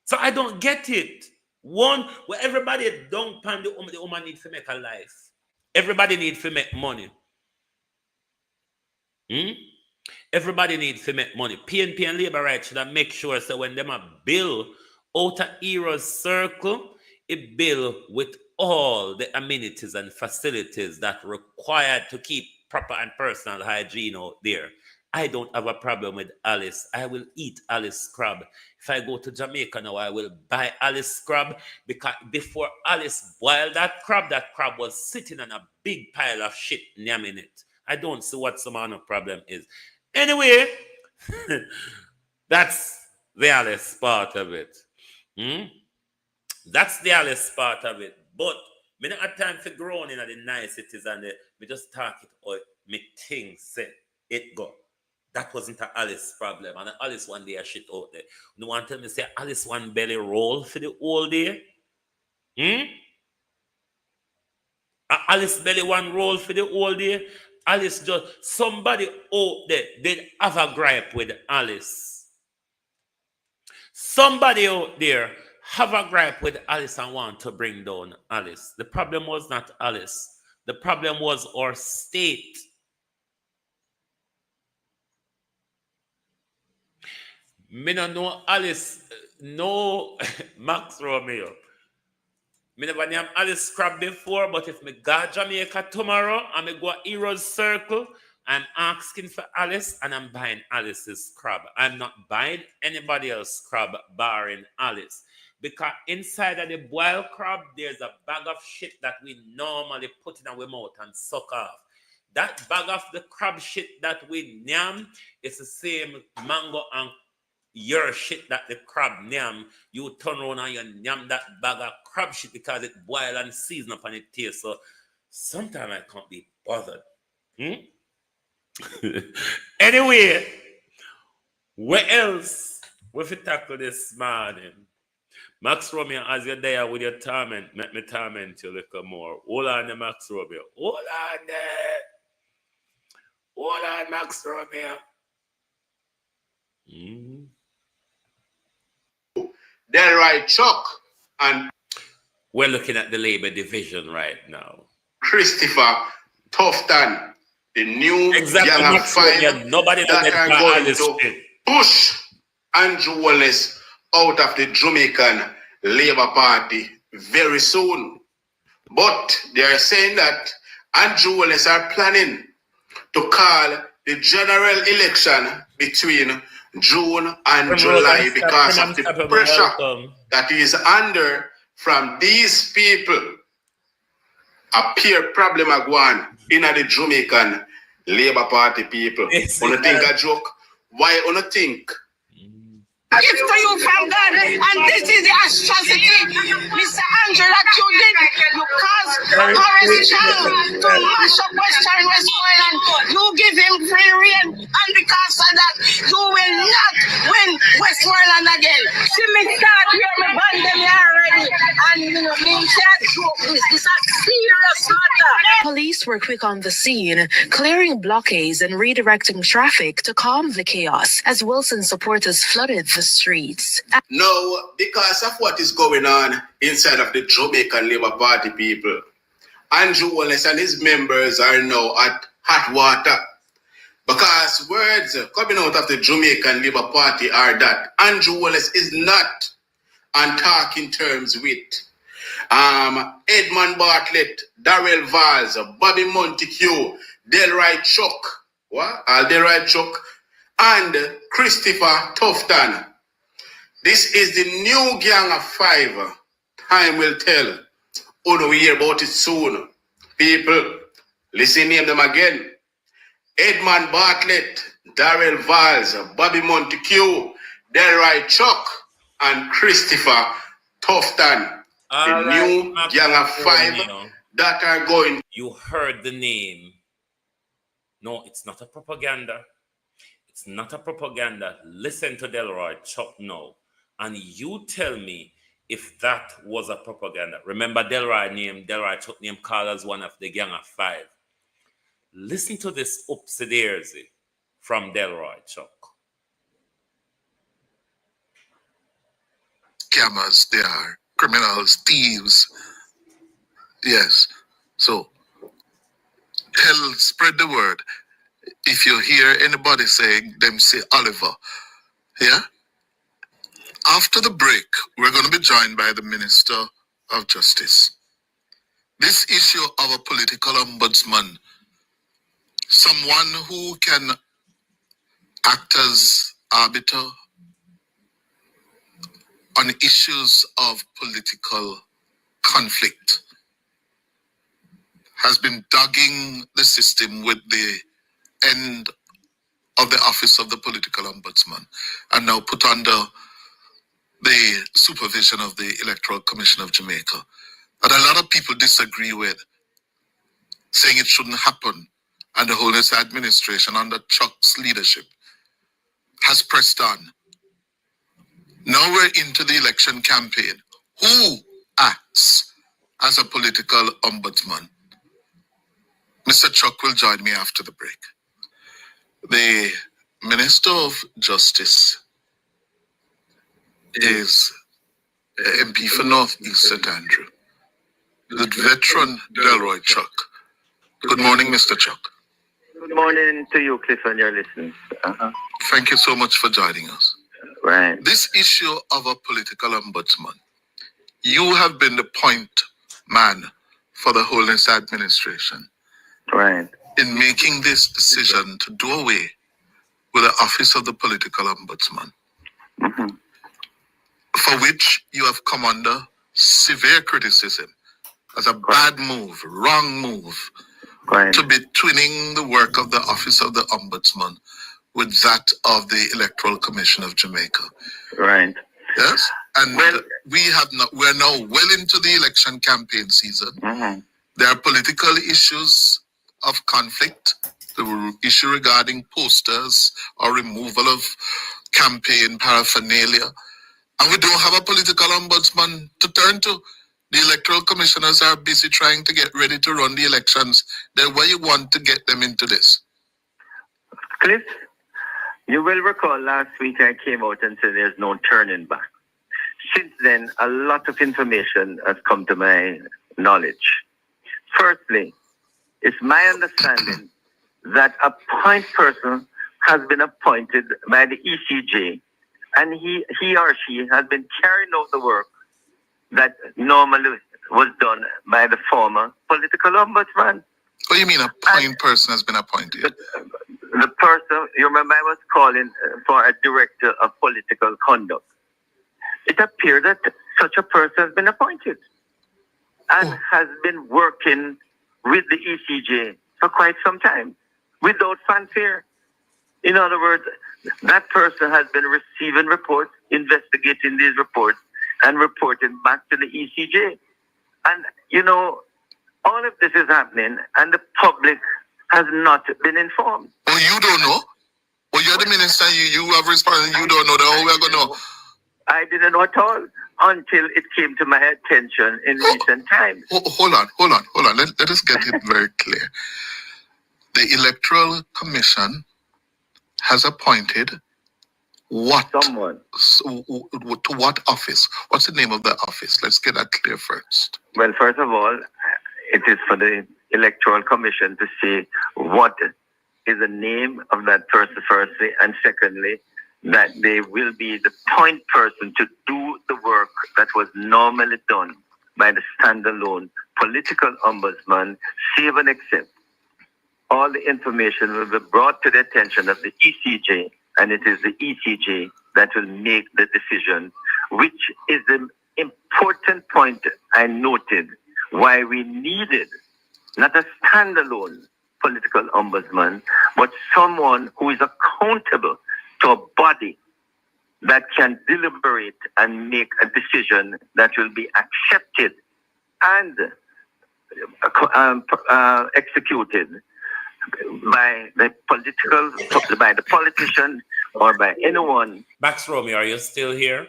So I don't get it. One, where everybody don't pan the woman need to make a life. Everybody need to make money. Everybody needs to make money. PNP and Labour rights should make sure so when them a bill out of Heroes Circle, it bill with all the amenities and facilities that required to keep proper and personal hygiene out there. I don't have a problem with Alice. I will eat Alice crab. If I go to Jamaica now, I will buy Alice crab because before Alice boiled that crab was sitting on a big pile of shit yamming it. I don't see what some other problem is. Anyway, that's the Alice part of it. That's the Alice part of it. But me not have time for groaning at the niceties and me just talk it out. Me think say it go. That wasn't an Alice problem. And Alice one day a shit out there. You want to tell me say Alice one belly roll for the whole day? Alice belly one roll for the whole day? Alice just, somebody out there did have a gripe with Alice. Somebody out there have a gripe with Alice and want to bring down Alice. The problem was not Alice. The problem was our state. Me no know Alice, no Max Romeo. Me never name Alice crab before, but if me go Jamaica tomorrow and me go Heroes Circle, I'm asking for Alice and I'm buying Alice's crab. I'm not buying anybody else's crab barring Alice. Because inside of the boiled crab, there's a bag of shit that we normally put in our mouth and suck off. That bag of the crab shit that we yam is the same mango and your shit that the crab yam. You turn around and you yam that bag of crab shit because it boil and season up and it tastes. So sometimes I can't be bothered. Anyway, where else we fit tackle this morning? Max Romeo, as you're there with your torment, make me torment you a little more. Hold on, Max Romeo. Hold on there. Hold on, Max Romeo. Delroy Chuck and we're looking at the labor division right now. Christopher Tufton, the new Gang of Five, nobody that are going to push Andrew Wallace out of the Jamaican Labour Party very soon. But they are saying that Andrew Wallace are planning to call the general election between June and July because of the pressure that is under from these people. A peer problem again in the Jamaican Labour Party people. Wanna think a joke? Why wanna think? Gift to you from God, and this is the atrocity, Mr. Andrew, that you did. You caused Horace Chang to mash up Western Westmoreland. You give him free rein, and because of that, you will not win Westmoreland again. See me start here, me ban them here already, and you know, me can't joke this. This is a serious matter. Police were quick on the scene, clearing blockades and redirecting traffic to calm the chaos as Wilson supporters flooded the streets. No, because of what is going on inside of the Jamaican Labour Party people, Andrew Wallace and his members are now at hot water. Because words coming out of the Jamaican Labour Party are that Andrew Wallace is not on talking terms with Edmund Bartlett, Darrell Valls, Bobby Montague, Delroy Chuck, Delroy Chuck, and Christopher Tufton. This is the new Gang of Five. Time will tell. Oh, we hear about it soon. People, listen to them again. Edmund Bartlett, Darrell Valls, Bobby Montague, Delroy Chuck, and Christopher Tufton. The new Gang of Five that are going. You heard the name. No, it's not a propaganda. It's not a propaganda. Listen to Delroy Chuck now. And you tell me if that was a propaganda. Remember Delroy Chuck name called as one of the Gang of Five. Listen to this upsy-daisy from Delroy Chuck. Scammers, they are criminals, thieves. Yes. So, hell, spread the word. If you hear anybody saying them, say Oliver. Yeah? After the break, we're going to be joined by the Minister of Justice. This issue of a political ombudsman, someone who can act as arbiter on issues of political conflict, has been dogging the system with the end of the office of the political ombudsman and now put under the supervision of the Electoral Commission of Jamaica. But a lot of people disagree with, saying it shouldn't happen, and the Holiness Administration under Chuck's leadership has pressed on. Now we're into the election campaign. Who acts as a political ombudsman? Mr. Chuck will join me after the break. The Minister of Justice is MP for North East St. Andrew, the veteran Delroy Chuck. Good morning, Mr. Chuck. Good morning to you, Cliff, and your listeners. Thank you so much for joining us. Right. This issue of a political ombudsman, you have been the point man for the Holiness Administration. Right. In making this decision to do away with the office of the political ombudsman. Mm-hmm. for which you have come under severe criticism as a bad move, wrong move, to be twinning the work of the Office of the Ombudsman with that of the Electoral Commission of Jamaica. Right. Yes, and we're now well into the election campaign season. Mm-hmm. There are political issues of conflict, the issue regarding posters or removal of campaign paraphernalia. And we don't have a political ombudsman to turn to. The electoral commissioners are busy trying to get ready to run the elections. Then why you want to get them into this? Cliff, you will recall last week I came out and said there's no turning back. Since then, a lot of information has come to my knowledge. Firstly, it's my understanding that a point person has been appointed by the ECJ, and he or she has been carrying out the work that normally was done by the former political ombudsman. What do you mean a point person has been appointed? The person, you remember I was calling for a director of political conduct. It appears that such a person has been appointed and has been working with the ECJ for quite some time without fanfare. In other words, that person has been receiving reports, investigating these reports, and reporting back to the ECJ. And, you know, all of this is happening, and the public has not been informed. Oh, you don't know? Well, you're the minister, you have responded, you don't know that we're going to know. I didn't know at all until it came to my attention in recent times. Hold on. Let us get it very clear. The Electoral Commission has appointed what? Someone. To what office? What's the name of the office? Let's get that clear first. Well, first of all, it is for the Electoral Commission to see what is the name of that person, firstly, and secondly, that they will be the point person to do the work that was normally done by the standalone political ombudsman, save and except. All the information will be brought to the attention of the ECJ, and it is the ECJ that will make the decision, which is the important point I noted why we needed not a standalone political ombudsman, but someone who is accountable to a body that can deliberate and make a decision that will be accepted and executed by the politician or by anyone. Max Romeo, are you still here?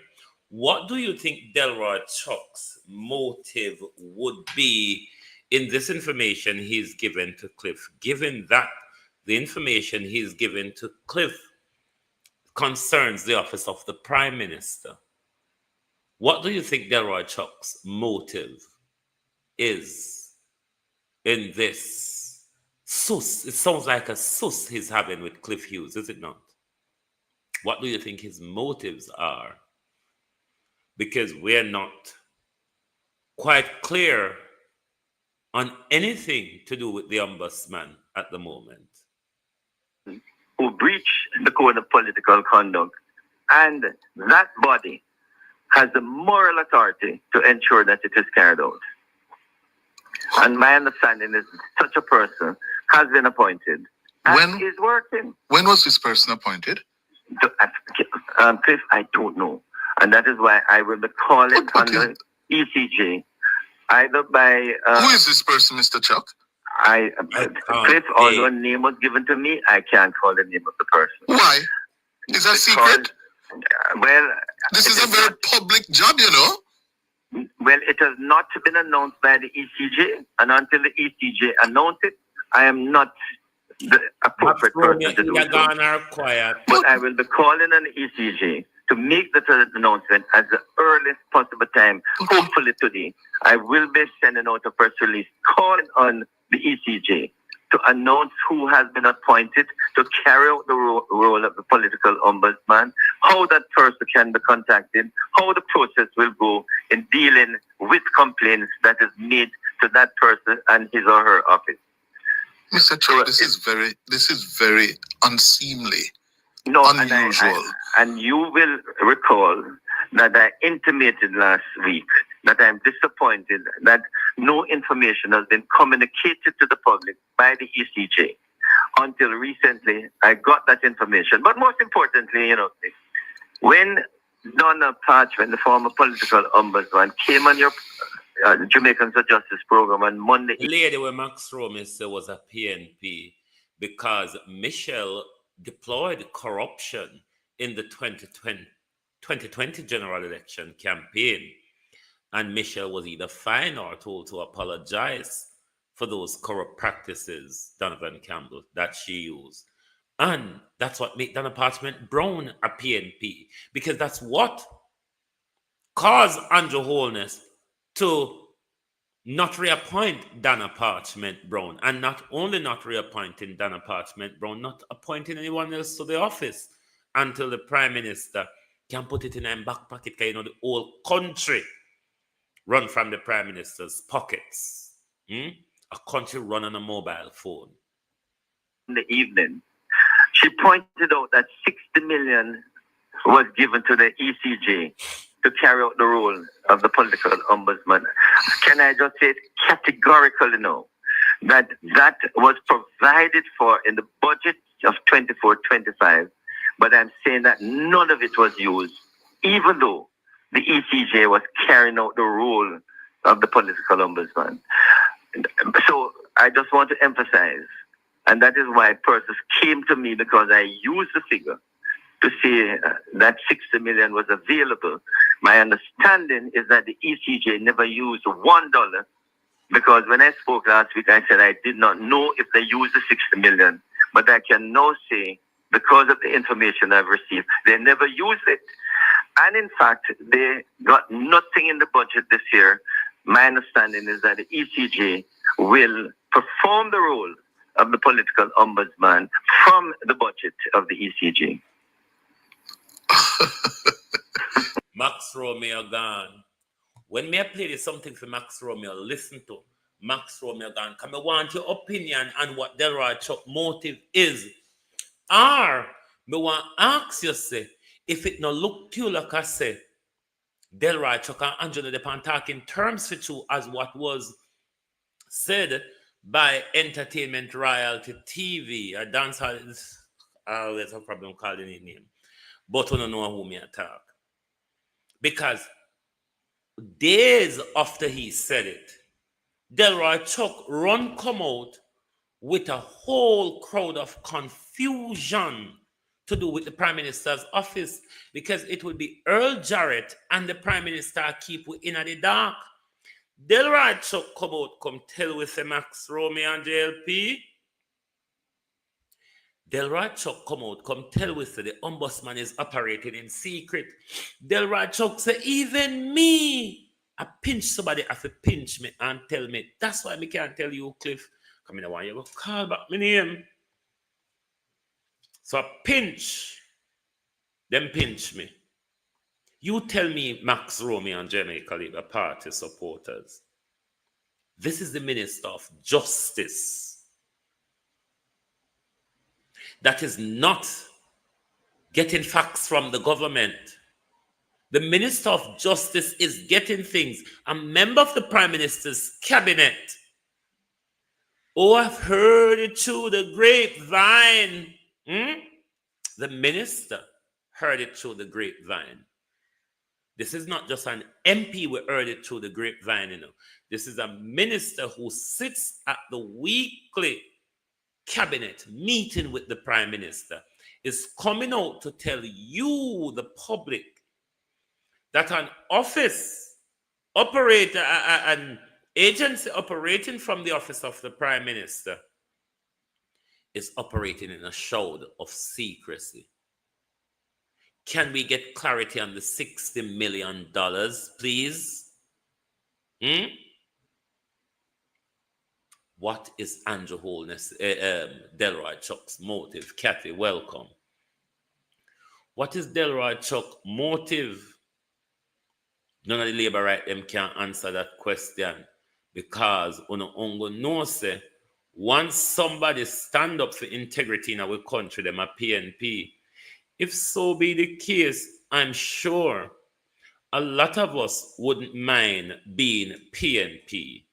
What do you think Delroy Chuck's motive would be in this information he's given to Cliff, given that the information he's given to Cliff concerns the office of the Prime Minister? What do you think Delroy Chuck's motive is in this sus? It sounds like a sus he's having with Cliff Hughes, is it not? What do you think his motives are? Because we're not quite clear on anything to do with the ombudsman at the moment. Who breach the code of political conduct, and that body has the moral authority to ensure that it is carried out. And my understanding is such a person has been appointed and is working. When was this person appointed? Cliff, I don't know. And that is why I will be calling on the ECJ, either by... who is this person, Mr. Chuck? Cliff, although a name was given to me, I can't call the name of the person. Why? Is that secret? Well... This is a very public job, you know. Well, it has not been announced by the ECJ, and until the ECJ announced it, I am not the appropriate person to do so. But I will be calling on the ECJ to make the announcement at the earliest possible time, hopefully today. I will be sending out a press release calling on the ECJ to announce who has been appointed to carry out the role of the political ombudsman, how that person can be contacted, how the process will go in dealing with complaints that is made to that person and his or her office. Mr. Chuck, this is very unseemly. No, unusual. And you will recall that I intimated last week that I'm disappointed that no information has been communicated to the public by the ECJ. Until recently, I got that information. But most importantly, when Donna Parchment, the former political ombudsman, came on your Jamaicans for Justice program on Monday. The lady where Max Romy said was a PNP because Michelle deployed corruption in the 2020 general election campaign. And Michelle was either fined or told to apologize for those corrupt practices, Donovan Campbell, that she used. And that's what made Donna Parchment Brown a PNP, because that's what caused Andrew Holness to not reappoint Donna Parchment Brown, and not only not reappointing Donna Parchment Brown, not appointing anyone else to the office until the Prime Minister can put it in her back pocket, because the whole country run from the Prime Minister's pockets. A country run on a mobile phone. In the evening, she pointed out that 60 million was given to the ECJ to carry out the role of the political ombudsman. Can I just say categorically no, that was provided for in the budget of 24-25, but I'm saying that none of it was used, even though the ECJ was carrying out the role of the political ombudsman. So I just want to emphasize, and that is why persons came to me, because I used the figure to say that 60 million was available. My understanding is that the ECJ never used $1, because when I spoke last week, I said I did not know if they used the 60 million, but I can now say, because of the information I've received, they never used it. And in fact, they got nothing in the budget this year. My understanding is that the ECJ will perform the role of the political ombudsman from the budget of the ECJ. Max Romeo gone. When me play this something for Max Romeo, listen to Max Romeo gone. Come, I want your opinion on what Delroy Chuck motive is. Or me want ask you, say, if it no look to you like I say, Delroy Chuck and Angela Depan talk in terms for you as what was said by Entertainment Royalty TV. A dancer is always a problem calling his name. But we don't know who me attack. Because days after he said it, Delroy Chuck come out with a whole crowd of confusion to do with the Prime Minister's office, because it would be Earl Jarrett and the Prime Minister keep we in the dark. Delroy Chuck come out, come tell with the Max Romeo and JLP. Delroy Chuck come out, come tell with the ombudsman is operating in secret. Delroy Chuck say, even me, I pinch somebody have to pinch me and tell me. That's why I can't tell you, Cliff. Come in, I want you to call back my name. So I pinch, them pinch me. You tell me, Max Romeo and Jamaica Labour Party supporters, this is the Minister of Justice that is not getting facts from the government. The Minister of Justice is getting things. A member of the Prime Minister's cabinet. Oh, I've heard it through the grapevine. The minister heard it through the grapevine. This is not just an MP who heard it through the grapevine, This is a minister who sits at the weekly cabinet meeting with the Prime Minister, is coming out to tell you, the public, that an office operator, an agency operating from the office of the Prime Minister is operating in a shroud of secrecy. Can we get clarity on the $60 million, please? What is Andrew Holness, Delroy Chuck's motive? Kathy, welcome. What is Delroy Chuck's motive? None of the labor right them can answer that question, because uno ongo know say once somebody stand up for integrity in our country, them a PNP. If so be the case, I'm sure a lot of us wouldn't mind being PNP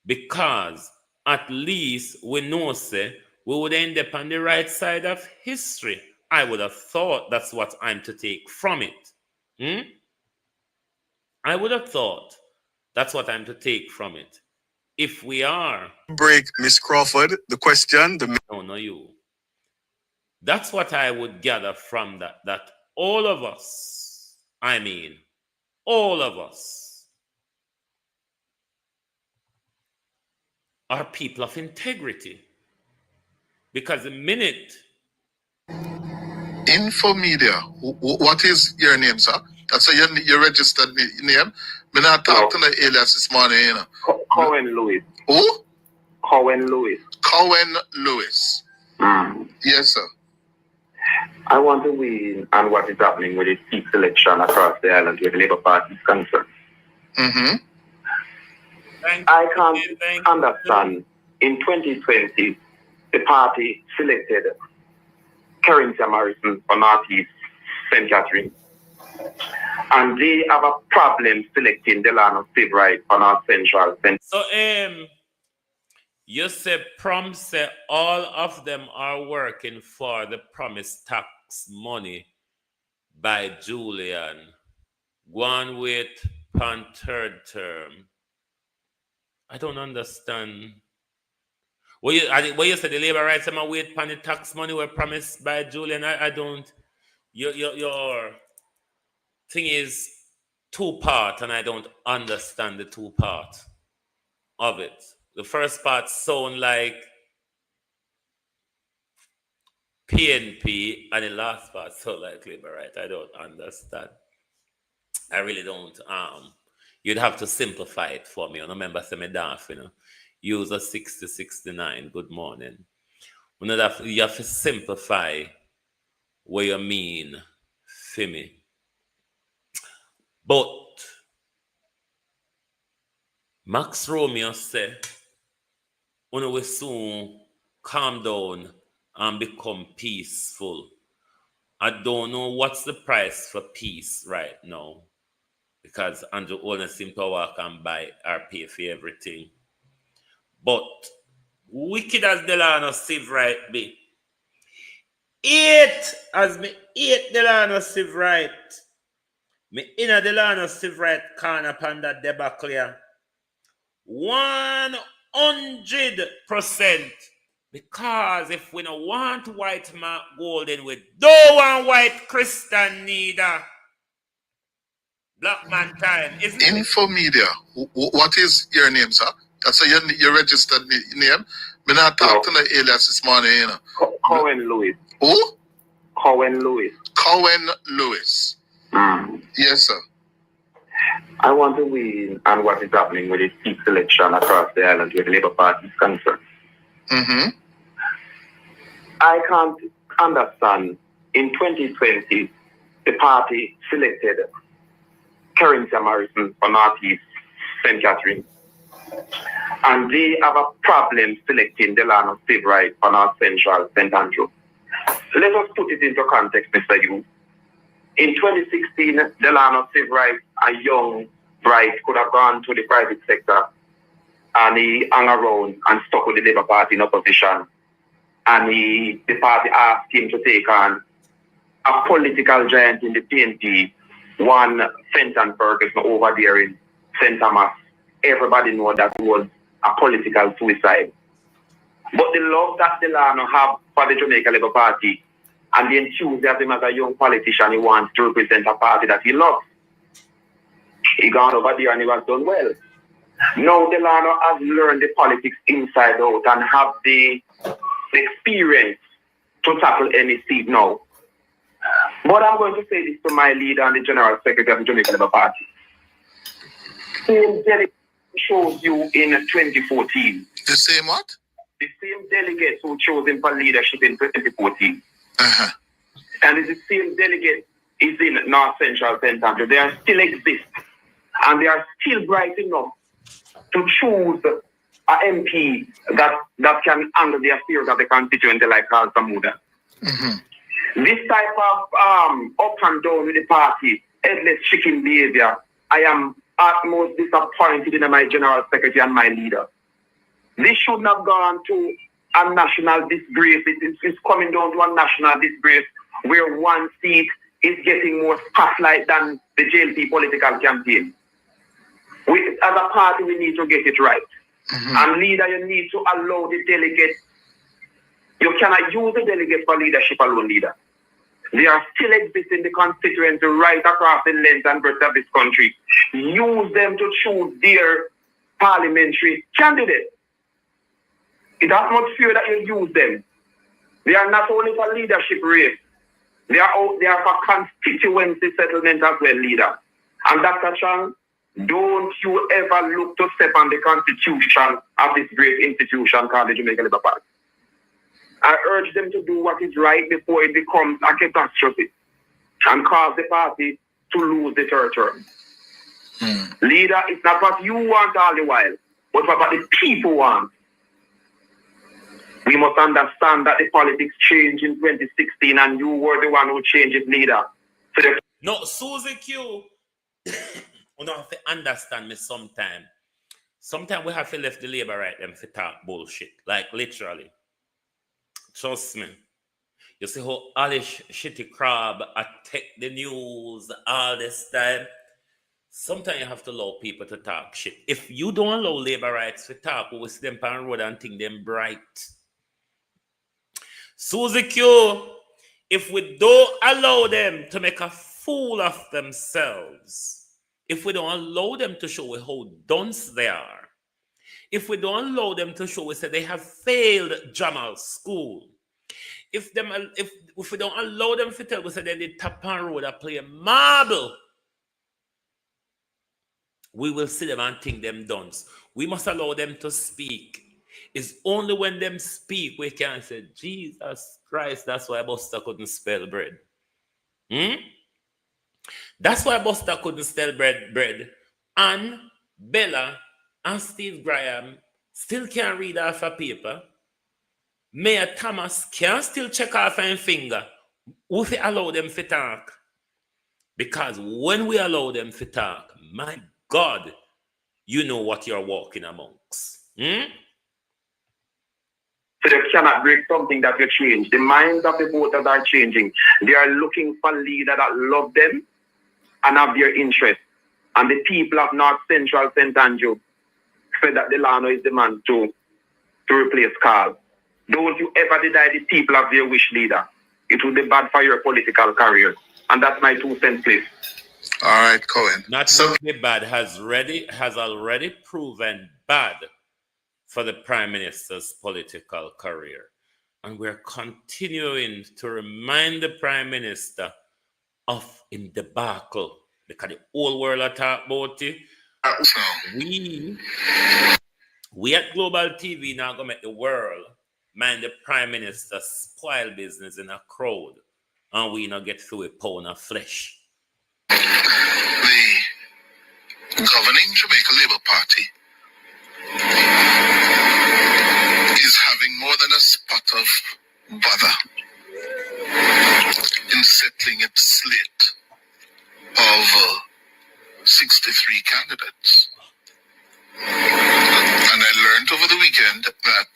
because at least we know, say, we would end up on the right side of history. I would have thought that's what I'm to take from it. I would have thought that's what I'm to take from it. If we are... Break, Miss Crawford, the question... No, you. That's what I would gather from that all of us, all of us are people of integrity. Because the minute... Infomedia, what is your name, sir? That's your registered name. Me not talk to the alias this morning, you know. Cohen Lewis. Who? Cohen Lewis. Cohen Lewis. Yes, sir. I want to win on what is happening with the seat selection across the island where the Labour Party is concerned. I can't understand. In 2020, the party selected Carrington Morrison for Northeast St. Catherine. And they have a problem selecting Delano Sebright for North Central. So, you say all of them are working for the promised tax money by Julian. Go on wait on third term. I don't understand. What you said the labor rights am wait on the tax money were promised by Julian. I don't. Your thing is two-part, and I don't understand the two-part of it. The first part sound like PNP, and the last part sound like labor right. I don't understand. I really don't. You'd have to simplify it for me. I remember say me daft, User 6069. Good morning. You have to simplify what you mean for me. But Max Romeo said, we will soon calm down and become peaceful. I don't know what's the price for peace right now, because Andrew Olden seems to walk and buy or pay for everything. But wicked as Delano Sebright be, Delano Sebright. Me in a Delano Sebright corner upon that debacle here. 100%. Because if we don't want white Mark Golden, we don't want white Christian neither. Black man time, isn't it? Infomedia, what is your name, sir? That's your registered name. Me not talk to the alias this morning, you know. Cohen Lewis. Who? Cohen Lewis. Cohen Lewis. Yes, sir. I want to win on what is happening with the seat selection across the island where the Labour Party is concerned. I can't understand. In 2020, the party selected Carrington Morrison for Northeast St. Catherine. And they have a problem selecting Delano Sebright for North Central St. Andrew. Let us put it into context, Mr. Yu. In 2016, Delano Sebright, a young bright, could have gone to the private sector, and he hung around and stuck with the Labour Party in opposition. And the party asked him to take on a political giant in the PNP, one Fenton Ferguson over there in St. Thomas. Everybody knows that was a political suicide. But the love that Delano have for the Jamaica Labour Party and the enthusiasm as a young politician, he wants to represent a party that he loves. He gone over there and he was done well. Now Delano has learned the politics inside out and have the experience to tackle any seat now. But I'm going to say this to my leader and the General Secretary of the Jamaica Labour Party. Same delegate chose you in 2014. The same what? The same delegates who chose him for leadership in 2014. And it's the same delegate is in North Central St. Andrew. They are still exist. And they are still bright enough to choose an MP that can handle the affairs of the constituent like Carl Samuda. This type of up and down with the party, headless chicken behavior, I am utmost disappointed in my General Secretary and my leader. This shouldn't have gone to a national disgrace. It's coming down to a national disgrace where one seat is getting more spotlight than the JLP political campaign. As a party, we need to get it right. And leader, you need to allow the delegates. You cannot use the delegates for leadership alone, leader. They are still existing the constituency right across the length and breadth of this country. Use them to choose their parliamentary candidate. It has not fear that you use them. They are not only for leadership race, they are for constituency settlement as well, leader. And Dr. Chang, don't you ever look to step on the constitution of this great institution called the Jamaica Labour Party. I urge them to do what is right before it becomes a catastrophe and cause the party to lose the third term. Leader, it's not what you want all the while, but what the people want. We must understand that the politics changed in 2016 and you were the one who changed it, leader. No, Susie Q, you don't have to understand me sometime. Sometimes we have to left the labor right them to talk bullshit. Like literally. Trust me. You see how Alice Shitty Crab attack the news all this time. Sometimes you have to allow people to talk shit. If you don't allow labor rights to talk, we will see them on the road and think them bright. Susie Q, if we don't allow them to make a fool of themselves, if we don't allow them to show how dunce they are, if we don't allow them to show we say they have failed Jamal school, if we don't allow them to tell we say they did tap on road and play marble, we will see them and think them dunce. We must allow them to speak. It's only when them speak we can say, Jesus Christ, that's why Buster couldn't spell bread. That's why Buster couldn't spell bread. And Bella and Steve Graham still can't read off a paper. Mayor Thomas can still check off a finger. We allow them to talk. Because when we allow them to talk, my God, you know what you're walking amongst. So you cannot break something that you change. The minds of the voters are changing. They are looking for leaders that love them and have their interest. And the people of North Central St. Andrew said that Delano is the man to replace Carl. Don't you ever deny the people of their wish, leader. It will be bad for your political career. And that's my 2 cents, please. All right, Cohen. Not only bad, has already proven bad for the Prime Minister's political career. And we're continuing to remind the Prime Minister of in debacle. Because the whole world are talking about it. We at Global TV now going to make the world mind the Prime Minister spoil business in a crowd. And we not get through a pound of flesh. The governing Jamaica Labour Party is having more than a spot of bother in settling its slate of 63 candidates. And I learned over the weekend that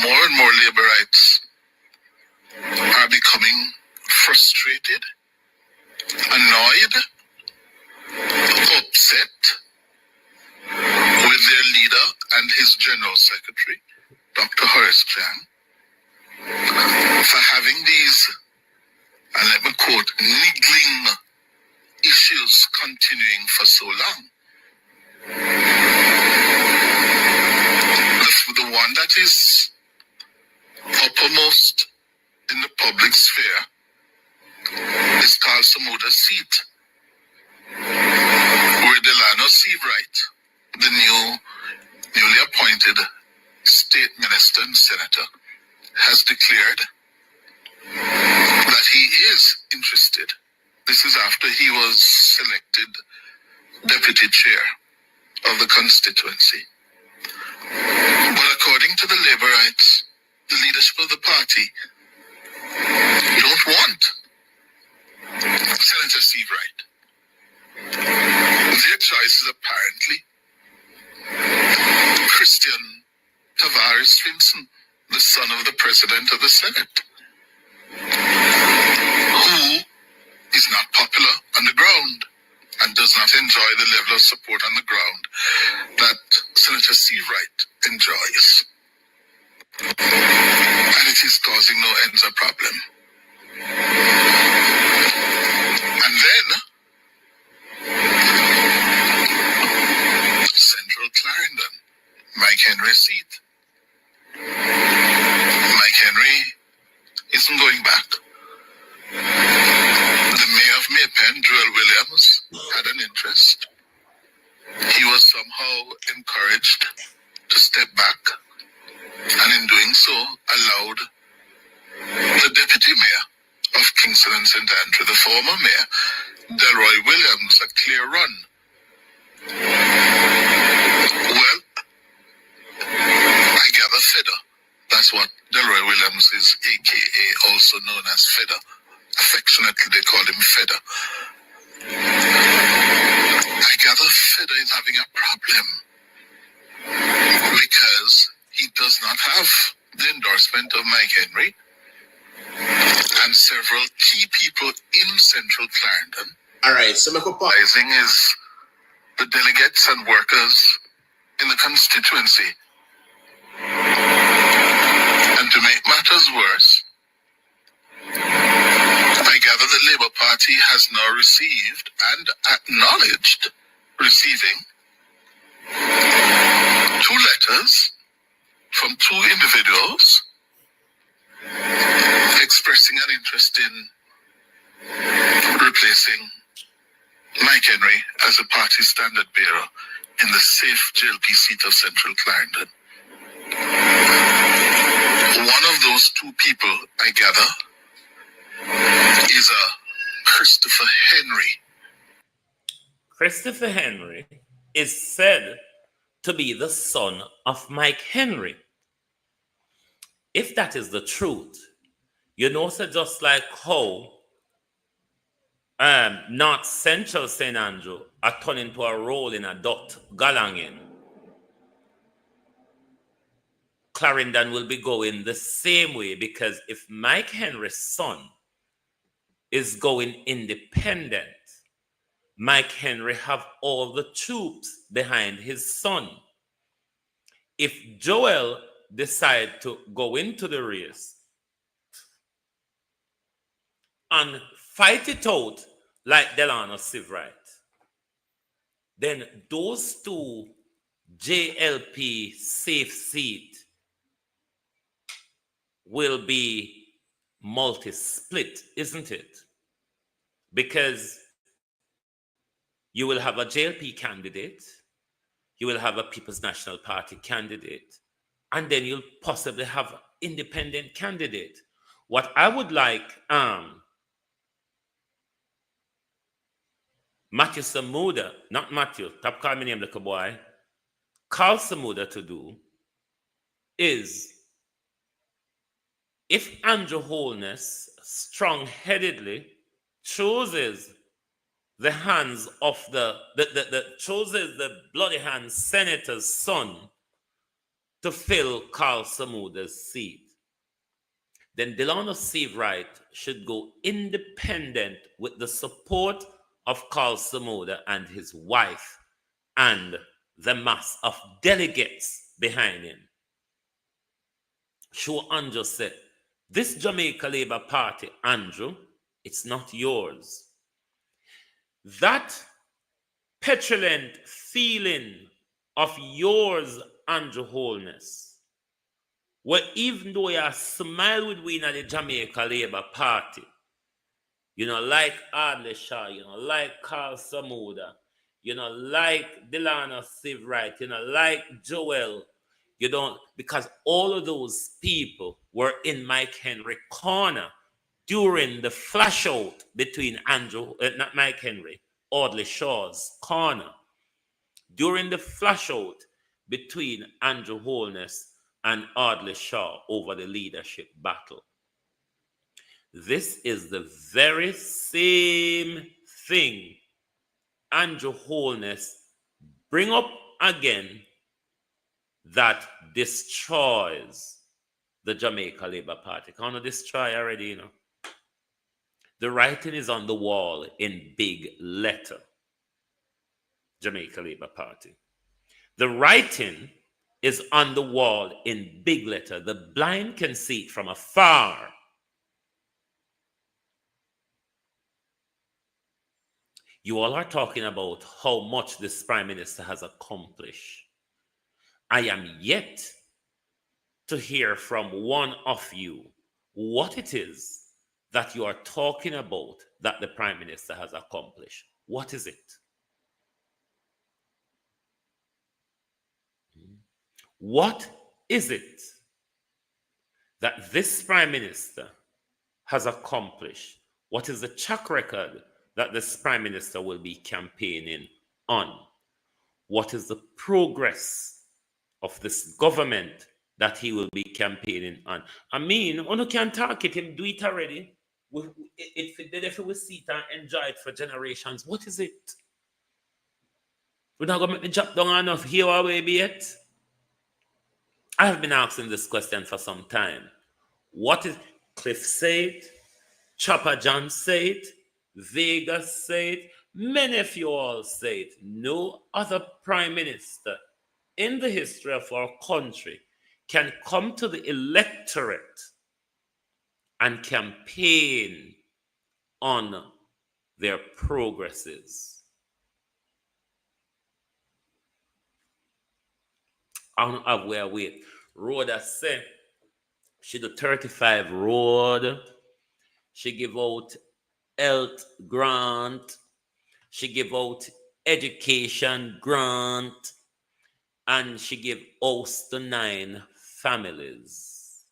more and more laborites are becoming frustrated, annoyed, upset with their leader and his general secretary, Dr. Horace Chan, for having these, and let me quote, niggling issues continuing for so long. The one that is uppermost in the public sphere is called Samuda seat, where Delano Seabright, the newly appointed state minister and senator, has declared that he is interested. This is after he was selected deputy chair of the constituency. But according to the Labourites, the leadership of the party don't want Senator Seabright. Their choice is apparently Christian Tavares Finson, the son of the President of the Senate, who is not popular on the ground and does not enjoy the level of support on the ground that Senator Seawright enjoys. And it is causing no ends of problem. And then, Central Clarendon, Mike Henry's seat. Mike Henry isn't going back. The mayor of Maypen, Joel Williams, had an interest. He was somehow encouraged to step back, and in doing so, allowed the deputy mayor of Kingston and St. Andrew, the former mayor, Delroy Williams, a clear run. Well, I gather Feder. That's what Delroy Williams is, aka also known as Feder. Affectionately, they call him Feder. I gather Feder is having a problem because he does not have the endorsement of Mike Henry and several key people in Central Clarendon. All right, so Rising is the delegates and workers in the constituency. And to make matters worse, I gather the Labour Party has now received and acknowledged receiving 2 letters from 2 individuals expressing an interest in replacing Mike Henry as a party standard bearer in the safe JLP seat of Central Clarendon. One of those 2 people, I gather, is a Christopher Henry. Christopher Henry is said to be the son of Mike Henry. If that is the truth, you know, so just like how North Central St. Andrew are turning into a role in a dot galangin, Clarendon will be going the same way, because if Mike Henry's son is going independent, Mike Henry have all the troops behind his son. If Joel decide to go into the race and fight it out like Delano Seawright, then those 2 JLP safe seat will be multi-split, isn't it? Because you will have a JLP candidate, you will have a People's National Party candidate, and then you'll possibly have an independent candidate. What I would like Matthew Samuda, not Matthew, stop calling me name like a boy, Carl Samuda to do is, if Andrew Holness strong-headedly chooses the hands of chooses the bloody hand senator's son to fill Carl Samuda's seat, then Delano Seawright should go independent with the support of Carl Samuda and his wife and the mass of delegates behind him. Sure, Andrew said, this Jamaica Labour Party, Andrew, it's not yours. That petulant feeling of yours, Andrew Holness, where even though you smile with we in the Jamaica Labour Party, you know, like Audley Shaw, you know, like Carl Samuda, you know, like Delano Seawright, you know, like Joel, you don't, because all of those people were in Mike Henry corner during the flash out between not Mike Henry, Audley Shaw's corner. During the flash out between Andrew Holness and Audley Shaw over the leadership battle. This is the very same thing Andrew Holness bring up again that destroys the Jamaica Labour Party. Can't destroy already, you know. The writing is on the wall in big letter. Jamaica Labour Party. The writing is on the wall in big letter. The blind can see it from afar. You all are talking about how much this Prime Minister has accomplished. I am yet to hear from one of you what it is that you are talking about that the Prime Minister has accomplished. What is it? What is it that this Prime Minister has accomplished? What is the track record that this Prime Minister will be campaigning on? What is the progress of this government that he will be campaigning on? I mean, you can talk it, him do it already. If we see it and enjoy it for generations, what is it? We're not going to make the job down enough here or maybe yet. I have been asking this question for some time. What is Cliff said? Chopper John said? Vegas said? Many of you all said. No other Prime Minister in the history of our country can come to the electorate and campaign on their progresses. I don't have where wait. Road has said she do 35 road. She give out health grant. She give out education grant. And she give house to 9 families.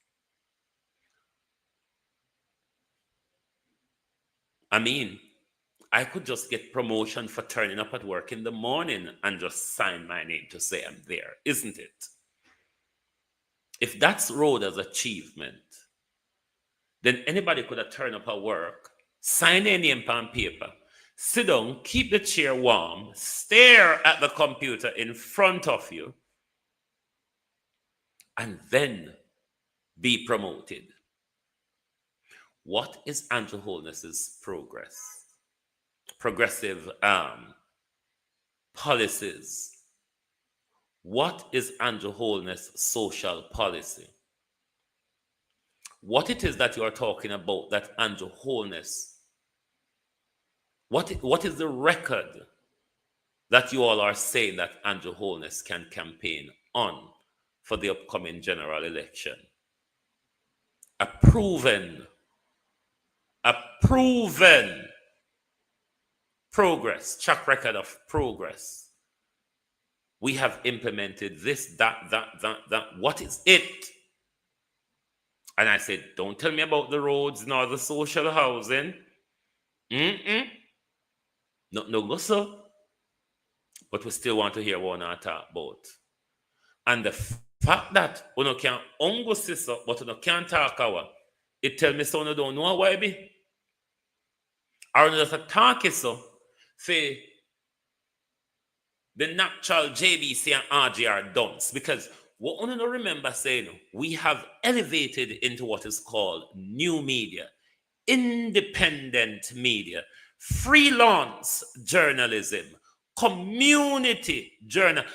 I mean, I could just get promotion for turning up at work in the morning and just sign my name to say I'm there, isn't it? If that's Rhoda's achievement, then anybody could have turned up at work, sign their name on paper, sit down, keep the chair warm, stare at the computer in front of you, and then be promoted. What is Andrew Holness's progressive policies? What is Andrew Holness' social policy? What it is that you are talking about that Andrew Holness, what is the record that you all are saying that Andrew Holness can campaign on for the upcoming general election? A proven progress, track record of progress. We have implemented this, that. What is it? And I said, don't tell me about the roads nor the social housing. No go so. But we still want to hear what we talk about. And the fact that we can ongo sister, but we can't talk our, it tell me so we don't know why be. Or just a talk it so for the natural JBC and RGR dumps. Because what we don't remember saying, we have elevated into what is called new media, independent media, freelance journalism, community journal.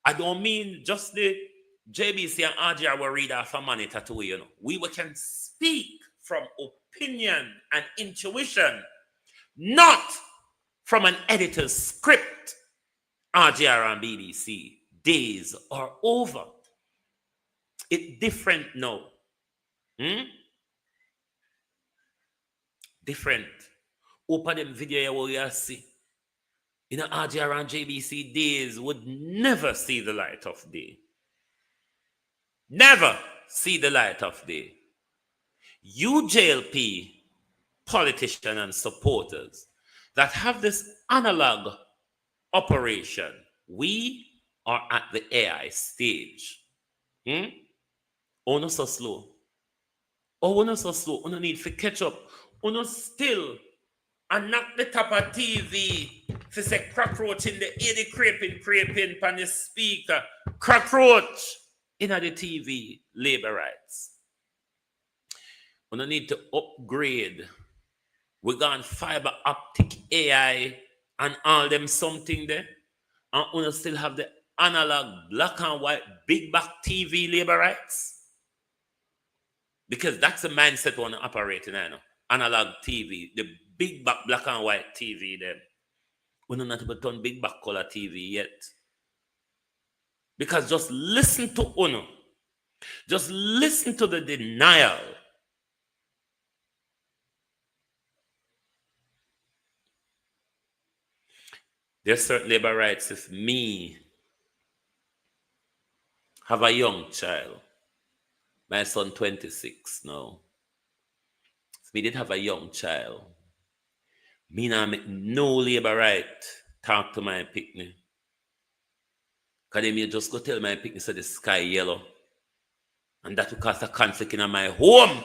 I don't mean just the JBC and RGR will read off a money tattoo, you know. We can speak from opinion and intuition, not from an editor's script. RGR and BBC days are over. It's different now. Different. Open them video where you see. You know, RGR and JBC days would never see the light of day. Never see the light of day. UJLP politicians and supporters that have this analog operation, we are at the AI stage. Oh, no so slow. Oh, no so slow. Oh, no need to catch up. Oh, no still and knock the top of TV to say cockroach in the ear, creeping pan the speaker. Cockroach in the TV, labor rights. We don't need to upgrade. We got fiber optic AI and all them something there. And we still have the analog black and white big back TV labor rights. Because that's the mindset we want to operate in now. Analog TV, the big back black and white TV there. We don't have to turn big back color TV yet. Because just listen to Uno. Just listen to the denial. There's certain labor rights if me have a young child. My son 26 now. If me did have a young child, me now make no labor right talk to my picnic. Because they may just go tell my picnic so the sky yellow. And that will cause a conflict in my home.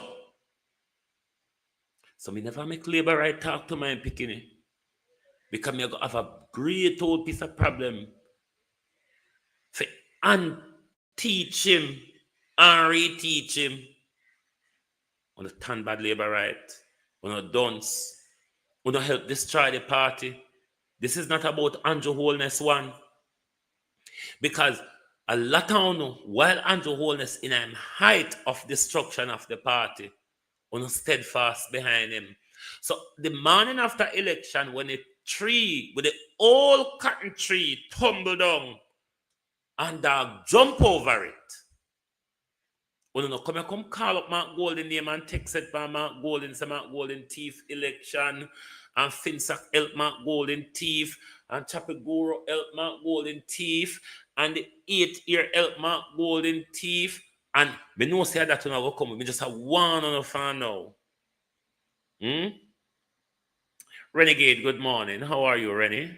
So me never make labor right talk to my picnic. Because me have a great old piece of problem. And teach him and reteach him. On the turn bad labor right. On the dunce. On the help destroy the party. This is not about Andrew Holness one. Because a lot of you, while Andrew Holness in a height of destruction of the party, on steadfast behind him. So the morning after election, when a tree with the old cotton tree tumble down and dog jump over it. When you come call up Mark Golden name and text it by Mark Golden, say Mark Golden thief election, and Finsack help Mark Golden thief, and Chapigoro help Mark Golden thief, and the 8-year help Mark Golden thief, and me know say that when I will come, me just have one on the fan now. Renegade, good morning. How are you, Rennie?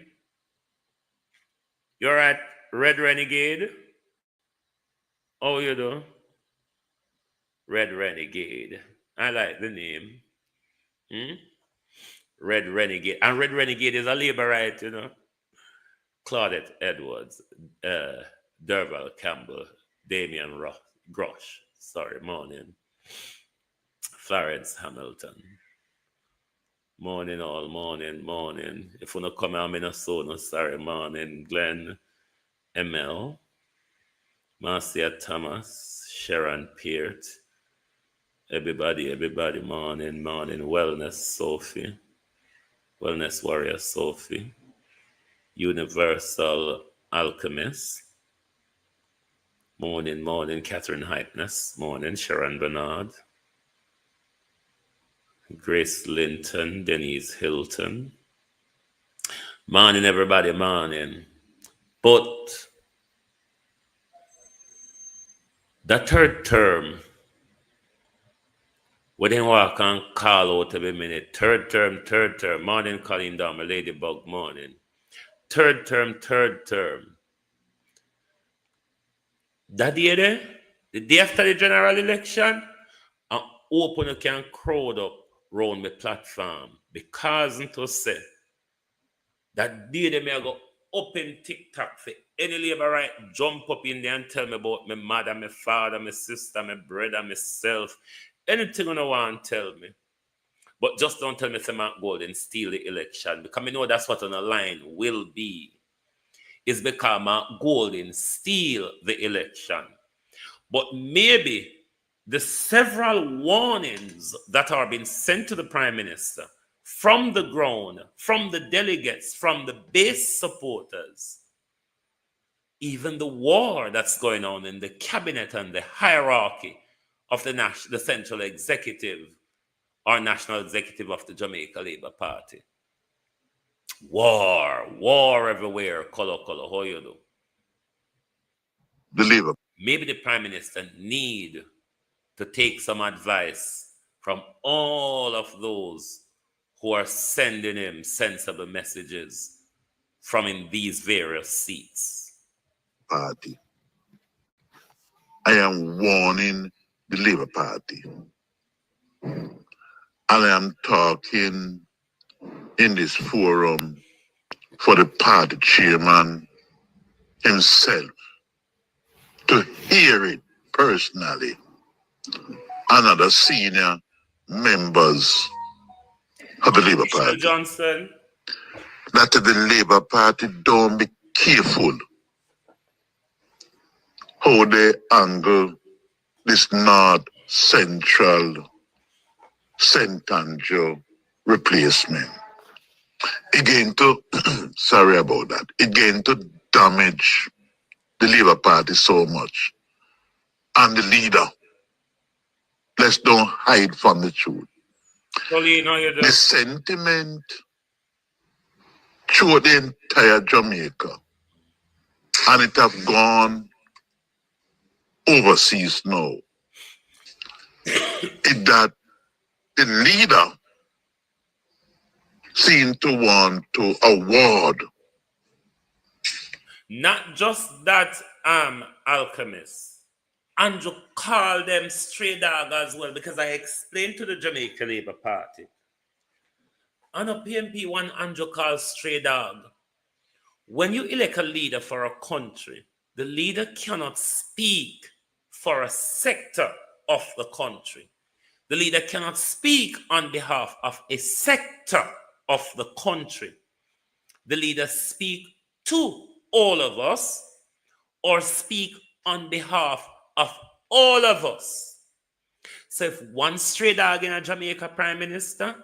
You're at Red Renegade? How you do? Red Renegade. I like the name. Red Renegade. And Red Renegade is a labor right, you know. Claudette Edwards, Derval Campbell, Damian Grosh. Sorry, morning. Florence Hamilton. Morning, all morning. If you don't come out, I'm no sorry, morning. Glenn ML, Marcia Thomas, Sharon Peart, everybody, morning. Wellness Sophie, Wellness Warrior Sophie, Universal Alchemist, morning, Catherine Hypeness, morning, Sharon Bernard, Grace Linton, Denise Hilton. Morning, everybody, morning. But the third term, we didn't walk and call out every minute. Third term. Morning, Colleen Dahmer, Ladybug, morning. Third term. That day there, the day after the general election, and open you can crowd up round the platform because to say that day they may go open TikTok for any labor right jump up in there and tell me about my mother, my father, my sister, my brother, myself, anything you want to tell me. But just don't tell me say Mark Golden steal the election because I know that's what on the line will be. Is because Mark Golden steal the election. But maybe the several warnings that are being sent to the Prime Minister from the ground, from the delegates, from the base supporters, even the war that's going on in the cabinet and the hierarchy of the central executive or national executive of the Jamaica Labour Party. War everywhere, color, how you do? The Labour. Maybe the Prime Minister need to take some advice from all of those who are sending him sensible messages from in these various seats. Party. I am warning the Labour Party. And I am talking in this forum for the party chairman himself to hear it personally and other senior members of the Labour Party. Johnson. That the Labour Party don't be careful how they angle this North Central St. Andrew replacement. Again to, sorry about that, again to damage the Labour Party so much. And the leader, let's don't hide from the truth. The sentiment through the entire Jamaica, and it have gone overseas now, is that the leader seemed to want to award. Not just that, Alchemist. Andrew called them stray dog as well, because I explained to the Jamaica Labour Party. On a PMP one, Andrew called stray dog. When you elect a leader for a country, the leader cannot speak for a sector of the country. The leader cannot speak on behalf of a sector of the country. The leader speak to all of us or speak on behalf of all of us. So if one stray dog in a Jamaica Prime Minister,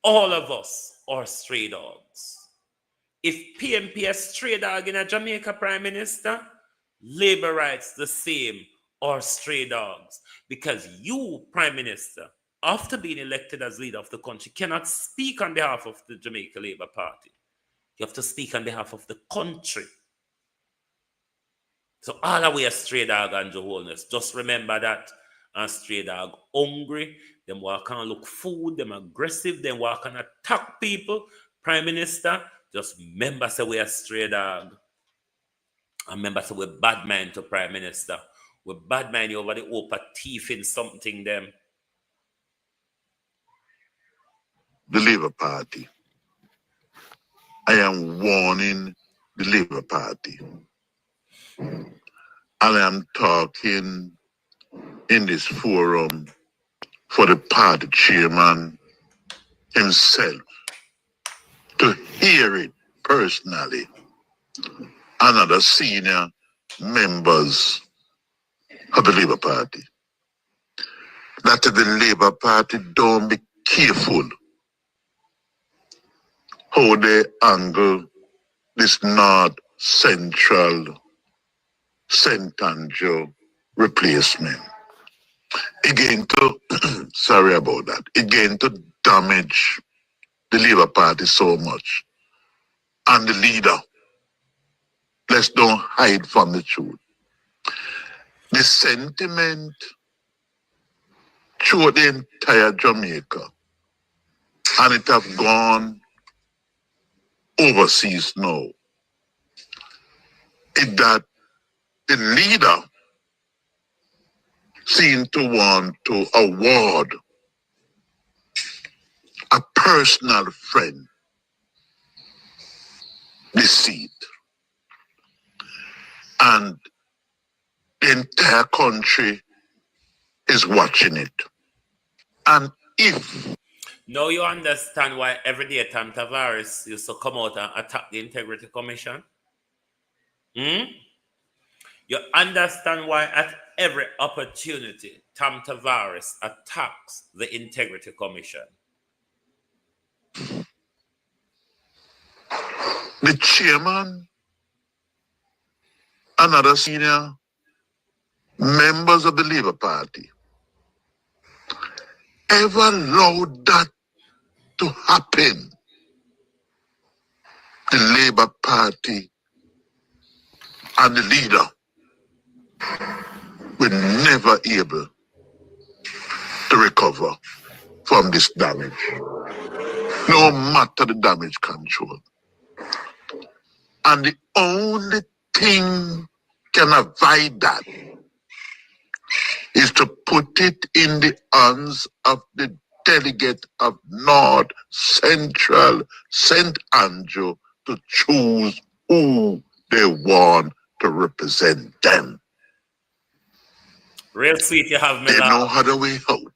all of us are stray dogs. If PMP a stray dog in a Jamaica Prime Minister, Labour rights the same are stray dogs. Because you, Prime Minister, after being elected as leader of the country, cannot speak on behalf of the Jamaica Labour Party. You have to speak on behalf of the country. So all the way a stray dog and your wholeness. Just remember that. A stray dog hungry, them walk and look food, them aggressive, them walk and attack people. Prime Minister, just remember say we a stray dog. And remember say we bad mind to Prime Minister. We bad mind you over the open teeth in something them. The Labour Party. I am warning the Labour Party. And I am talking in this forum for the party chairman himself to hear it personally and other senior members of the Labour Party. That the Labour Party don't be careful how they angle this North Central St. Andrew replacement. Again to, sorry about that, again to damage the Labour Party so much. And the leader, let's don't hide from the truth. The sentiment through the entire Jamaica, and it have gone overseas now, is that the leader seemed to want to award a personal friend this seat. And the entire country is watching it. And if... Now you understand why every day Tom Tavares used to come out and attack the Integrity Commission? You understand why at every opportunity Tom Tavares attacks the Integrity Commission? The chairman and other senior members of the Labour Party ever allowed that to happen, the Labour Party and the leader were never able to recover from this damage, no matter the damage control. And the only thing can avoid that is to put it in the hands of the delegate of North Central St. Andrew to choose who they want to represent them. Real sweet, you have me They laugh. know how to way out.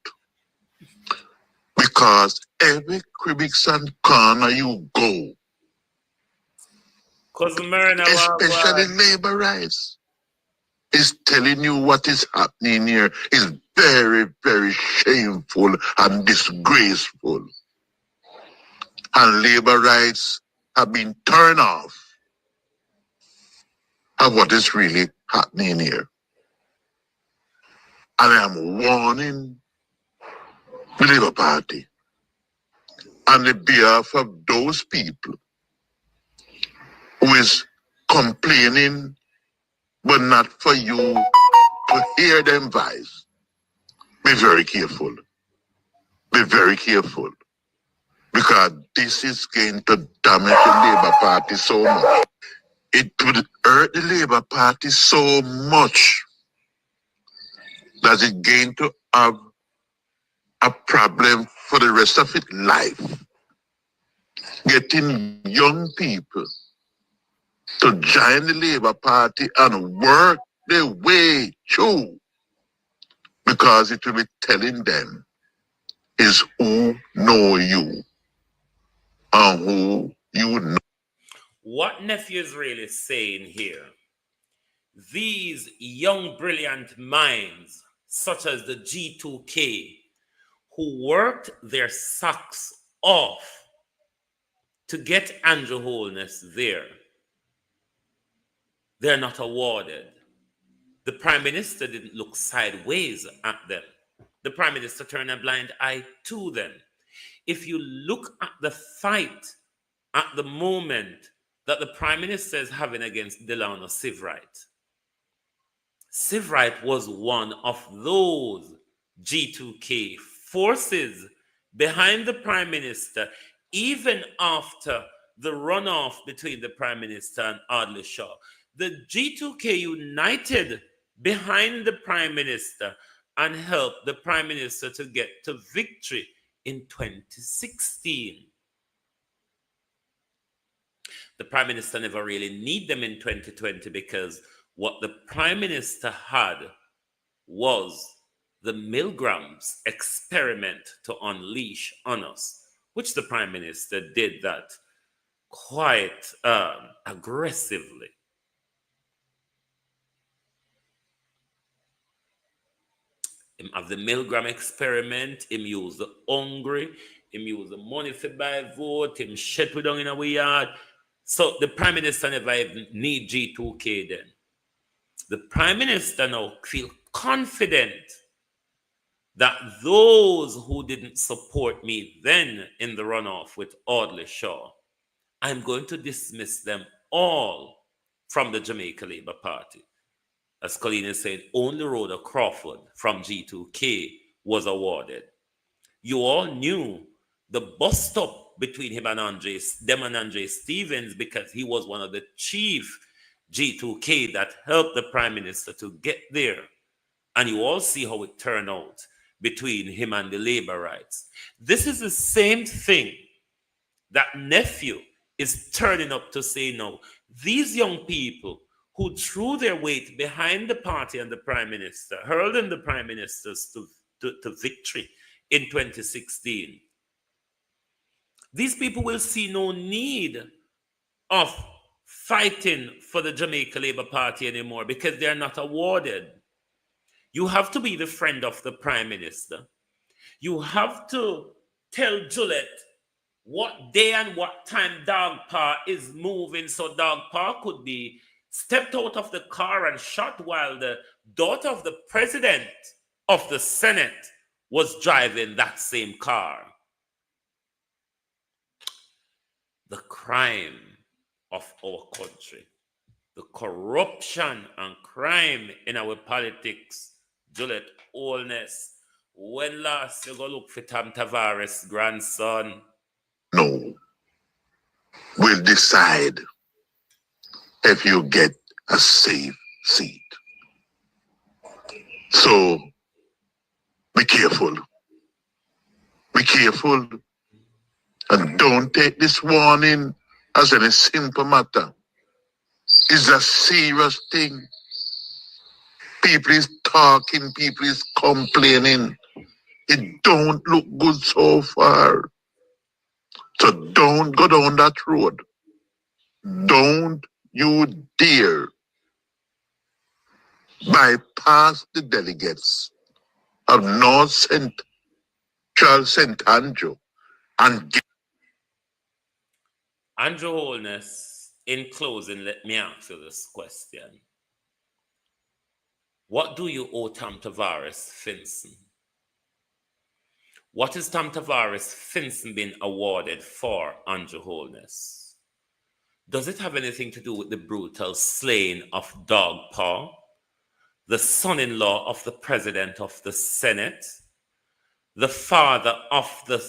Because every cribs and corner you go, especially labor rights, is telling you what is happening here is very, very shameful and disgraceful. And labor rights have been turned off of what is really happening here. And I am warning the Labour Party on the behalf of those people who is complaining but not for you to hear them voice. Be very careful. Be very careful. Because this is going to damage the Labour Party so much. It would hurt the Labour Party so much that it's going to have a problem for the rest of its life. Getting young people to join the Labour Party and work their way through, because it will be telling them is who know you and who you know. What nephew is really saying here, these young brilliant minds such as the G2K who worked their socks off to get Andrew Holness there, they're not awarded. The Prime Minister didn't look sideways at them. The Prime Minister turned a blind eye to them. If you look at the fight at the moment that the Prime Minister is having against Delano Sivrite, Sivrite was one of those G2K forces behind the Prime Minister, even after the runoff between the Prime Minister and Audley Shaw. The G2K united behind the Prime Minister and helped the Prime Minister to get to victory in 2016. The Prime Minister never really needed them in 2020 because what the Prime Minister had was the Milgrams experiment to unleash on us, which the Prime Minister did that quite aggressively. Him have the Milgram experiment, him use the hungry, him use the money for buy vote, him shit we down in our yard. So the Prime Minister never even need G2K then. The Prime Minister now feel confident that those who didn't support me then in the runoff with Audley Shaw, I'm going to dismiss them all from the Jamaica Labour Party. As Colleen is saying, only Rhoda Crawford from G2K was awarded. You all knew the bust up between him and Andre Stevens because he was one of the chief G2K that helped the Prime Minister to get there. And you all see how it turned out between him and the labor rights. This is the same thing that nephew is turning up to say now. These young people who threw their weight behind the party and the Prime Minister, hurling the Prime Ministers to victory in 2016. These people will see no need of fighting for the Jamaica Labour Party anymore because they're not awarded. You have to be the friend of the Prime Minister. You have to tell Juliet what day and what time Dog Park is moving so Dog Park could be stepped out of the car and shot while the daughter of the President of the Senate was driving that same car. The crime of our country, the corruption and crime in our politics, Juliet Holness. When last you go look for Tom Tavares' grandson? No. We'll decide if you get a safe seat. So be careful. Be careful and don't take this warning as any simple matter. It's a serious thing. People is talking, people is complaining. It don't look good so far. So don't go down that road. Don't you dare bypass the delegates of North Central St. Andrew and get. Andrew Holness, in closing, let me ask you this question. What do you owe Tom Tavares Finson? What is Tom Tavares Finson being awarded for, Andrew Holness? Does it have anything to do with the brutal slaying of Dog Paw, the son-in-law of the president of the Senate, the father of the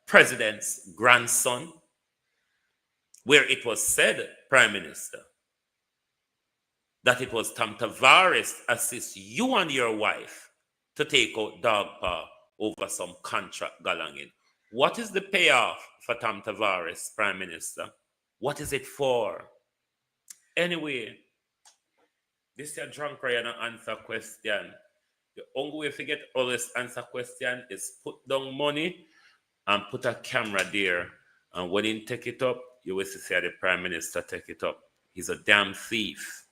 president's grandson, where it was said, Prime Minister, that it was Tom Tavares assist you and your wife to take out Dog Paw over some contract galanging. What is the payoff for Tom Tavares, Prime Minister? What is it for? Anyway, this is drunk right and answer question. The only way to get all this answer question is put down money and put a camera there. And when he take it up, you will see the Prime Minister take it up. He's a damn thief.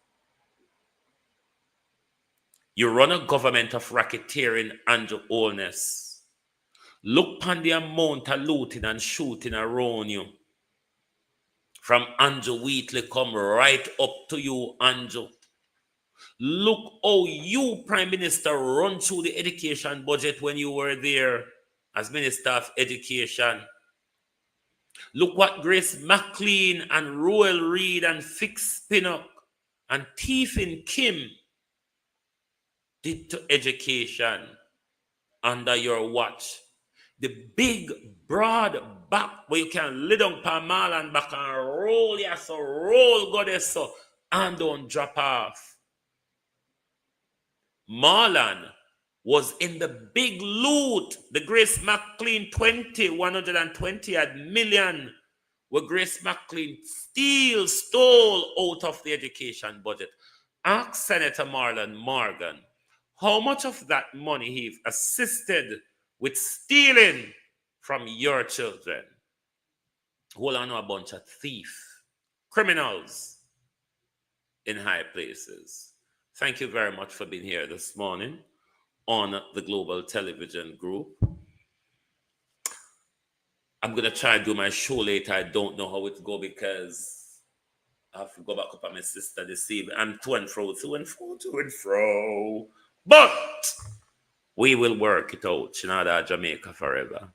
You run a government of racketeering, Andrew Holness. Look upon the amount of looting and shooting around you. From Andrew Wheatley come right up to you, Andrew. Look how you, Prime Minister, run through the education budget when you were there as Minister of Education. Look what Grace McLean and Roel Reid and Fix Pinnock and Tiefin Kim did to education under your watch. The big, broad back where you can lay down per Marlon back and roll, yes, so roll, go there, so, and don't drop off. Marlon was in the big loot, the Grace McLean 120 million, where Grace McLean stole out of the education budget. Ask Senator Marlon Morgan how much of that money he assisted with stealing from your children. Hold on to a bunch of thieves, criminals in high places. Thank you very much for being here this morning on the Global Television Group. I'm going to try and do my show later. I don't know how it go because I have to go back up on my sister this evening. I'm to and fro. But we will work it out. Shinada, Jamaica forever.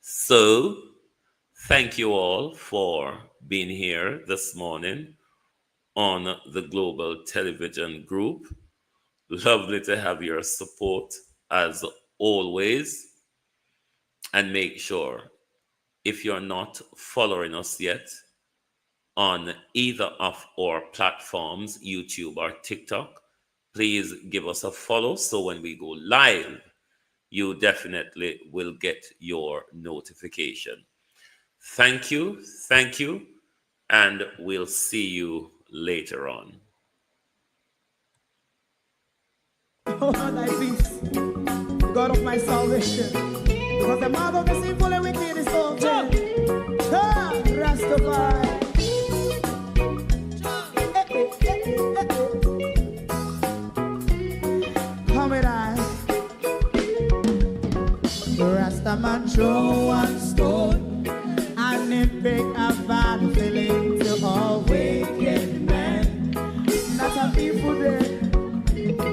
So, thank you all for being here this morning on the Global Television Group. Lovely to have your support as always. And make sure, if you're not following us yet on either of our platforms, YouTube or TikTok, please give us a follow so when we go live, you definitely will get your notification. Thank you, and we'll see you later on. Oh, thy peace, God of my salvation, because the mouth of the sinful and wicked is open. Rastafari. Come with I. Rastaman throw one stone, and it pick a bad feeling to all wicked men. That's a people there.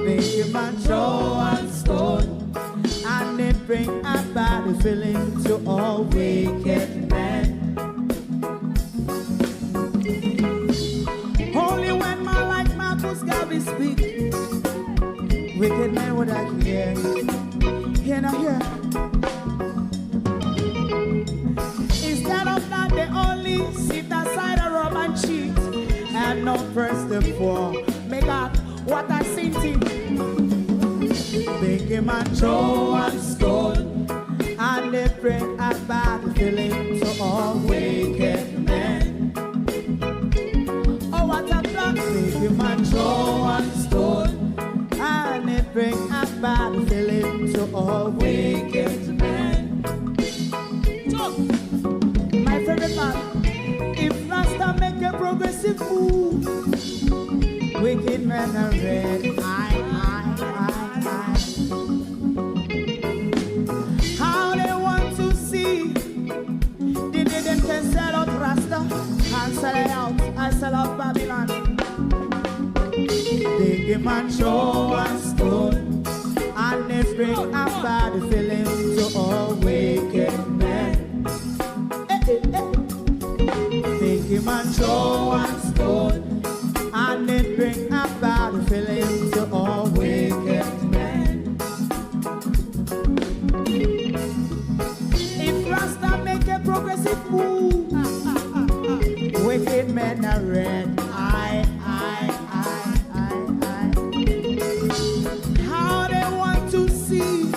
Make a man throw one stone, and it bring a bad feeling to all wicked men. Only when man like Marcus Garvey speak, wicked men would I hear. Hear not hear. Instead of that, they only sit aside and rub and cheat, and not press the poor. Make up what I seen to. Biggie man throw one stone, and they bring a bad feeling to all wicked men. Oh, what a plan! Biggie man throw one stone, and they bring a bad feeling to all wicked men. So, my favorite man, if Rasta make a progressive move, wicked men are red. How they want to see the them can sell out Rasta and sell it out. I sell out Babylon. Big man show and stone, and they bring a bad feeling to all wicked men. Big man show and stone, and they bring a bad feeling to all wicked men. If Rasta make a progressive move, wicked men are red. How they want to see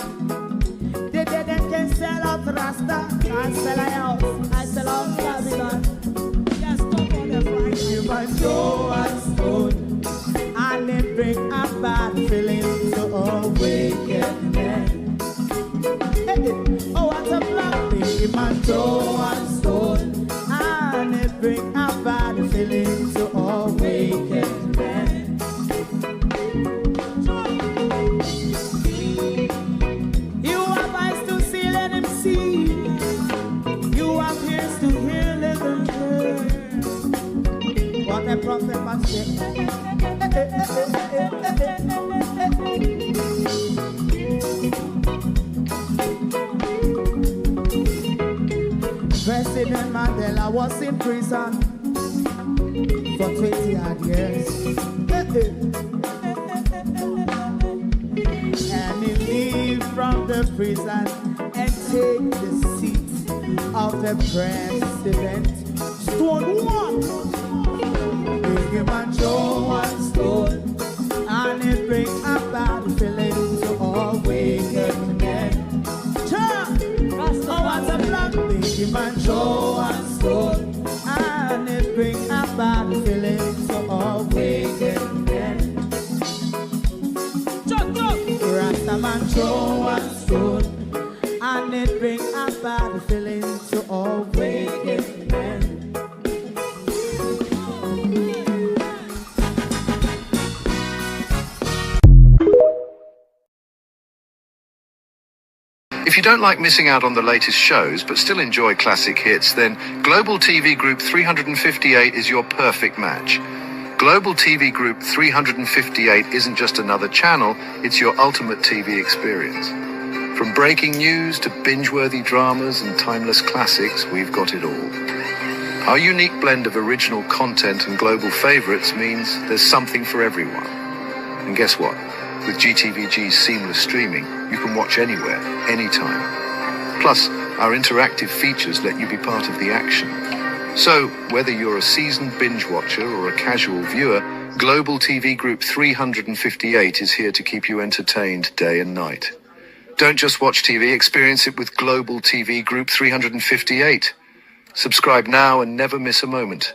the dead can sell out Rasta and sell out. I sell out Babylon. Yes, stop on the right. You must show and stone, and they bring a bad feeling to all wicked men. Oh, what a black baby man, throw and stone, and they bring a bad feeling to all wicked men. You have eyes to see, let him see. You have ears to hear, let them hear. What a prophet must say. President Mandela was in prison for 20 odd years. And he leave from the prison and take the seat of the president. Stone one. Big man throw one stone, and it bring a bad feeling to all wicked men. Oh, what a black big man throw one stone, and it bring a bad feeling to all wicked men. Rasta man throw one stone, and it bring a bad feeling to all wicked men. If you don't like missing out on the latest shows but still enjoy classic hits, then Global TV Group 358 is your perfect match. Global TV Group 358 isn't just another channel, it's your ultimate TV experience. From breaking news to binge-worthy dramas and timeless classics, we've got it all. Our unique blend of original content and global favorites means there's something for everyone. And guess what? With GTVG's seamless streaming, you can watch anywhere, anytime. Plus, our interactive features let you be part of the action. So, whether you're a seasoned binge watcher or a casual viewer, Global TV Group 358 is here to keep you entertained day and night. Don't just watch TV, experience it with Global TV Group 358. Subscribe now and never miss a moment.